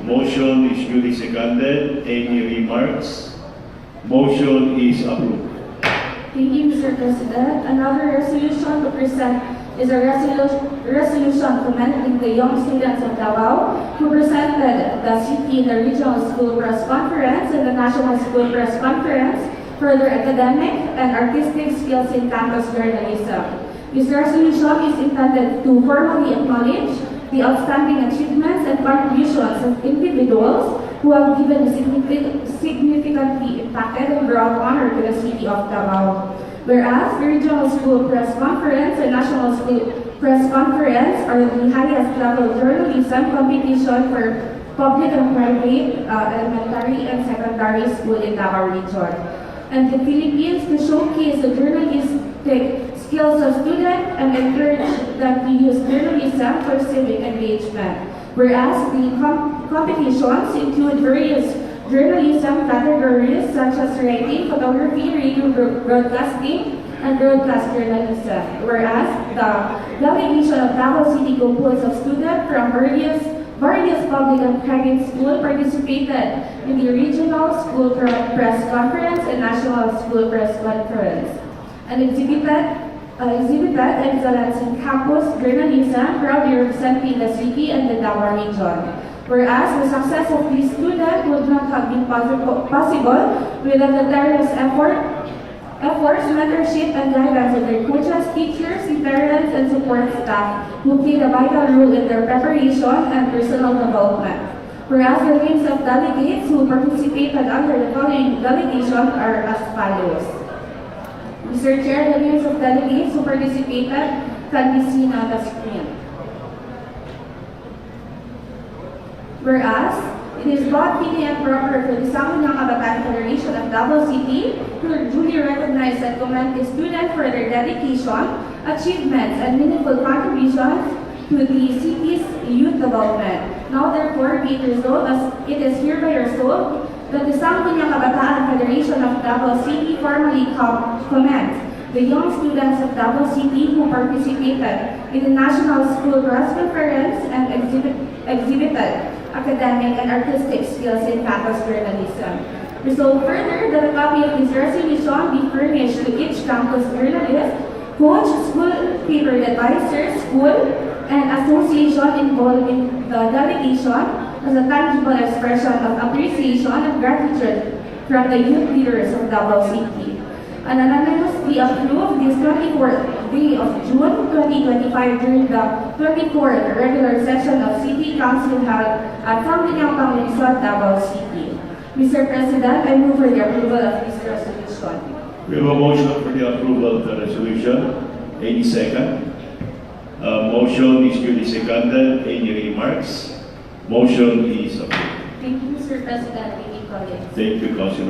Motion is duly seconded. Any remarks? Motion is approved. Thank you, Mr. President. Another resolution to present is a resolution commending the young students of Davao who presented the city in the Regional School Press Conference and the National School Press Conference for their academic and artistic skills in campus journalism. This resolution is intended to formally acknowledge the outstanding achievements and contributions of individuals who have given significantly impacted and brought honor to the city of Davao. Whereas the Regional School Press Conference and National School Press Conference are the highest level journalism competition for public and private elementary and secondary school in Davao region. And the Philippines to showcase the journalistic skills of students and encourage them to use journalism for civic engagement. Whereas the competitions include various journalism categories such as writing, photography, radio broadcasting, and broadcast journalism. Whereas the delegation of Davao City composed of students from various public and private schools participated in the Regional School Press Conference and National School Press Conference and exhibited excellence in campus journalism, proudly representing the city and the Davao region. Whereas the success of these students would not have been possible without the tireless efforts, mentorship, and guidance of their coaches, teachers, parents, and support staff who played a vital role in their preparation and personal development. Whereas the names of delegates who participated under the following delegation are as follows. Mr. Chair, the names of delegates who participated can be seen on the screen. Whereas, it is both fitting and proper for the Sangguniang Kabataan Federation of Davao City to duly recognize and commend the students for their dedication, achievements, and meaningful contributions to the city's youth development. Now, therefore, be it resolved as it is hereby resolved that the Sangguniang Kabataan Federation of Davao City formally commends the young students of Davao City who participated in the National School Press Conference and exhibited academic and artistic skills in campus journalism. Resolved further that a copy of this resolution be furnished to each campus journalist, coach, school paper advisor, school, and association involved in the delegation as a tangible expression of appreciation and gratitude from the youth leaders of Davao City. And unanimously approved this 24th day of June 2025 during the 24th regular session of City Council held at Sangguniang Kamunisad, Davao City. Mr. President, I move for the approval of this resolution. We have a motion for the approval of the resolution. Any second? Motion is duly seconded. Any remarks? Motion is approved. Thank you, Mr. President. Thank you, colleagues. Thank you, Councilor.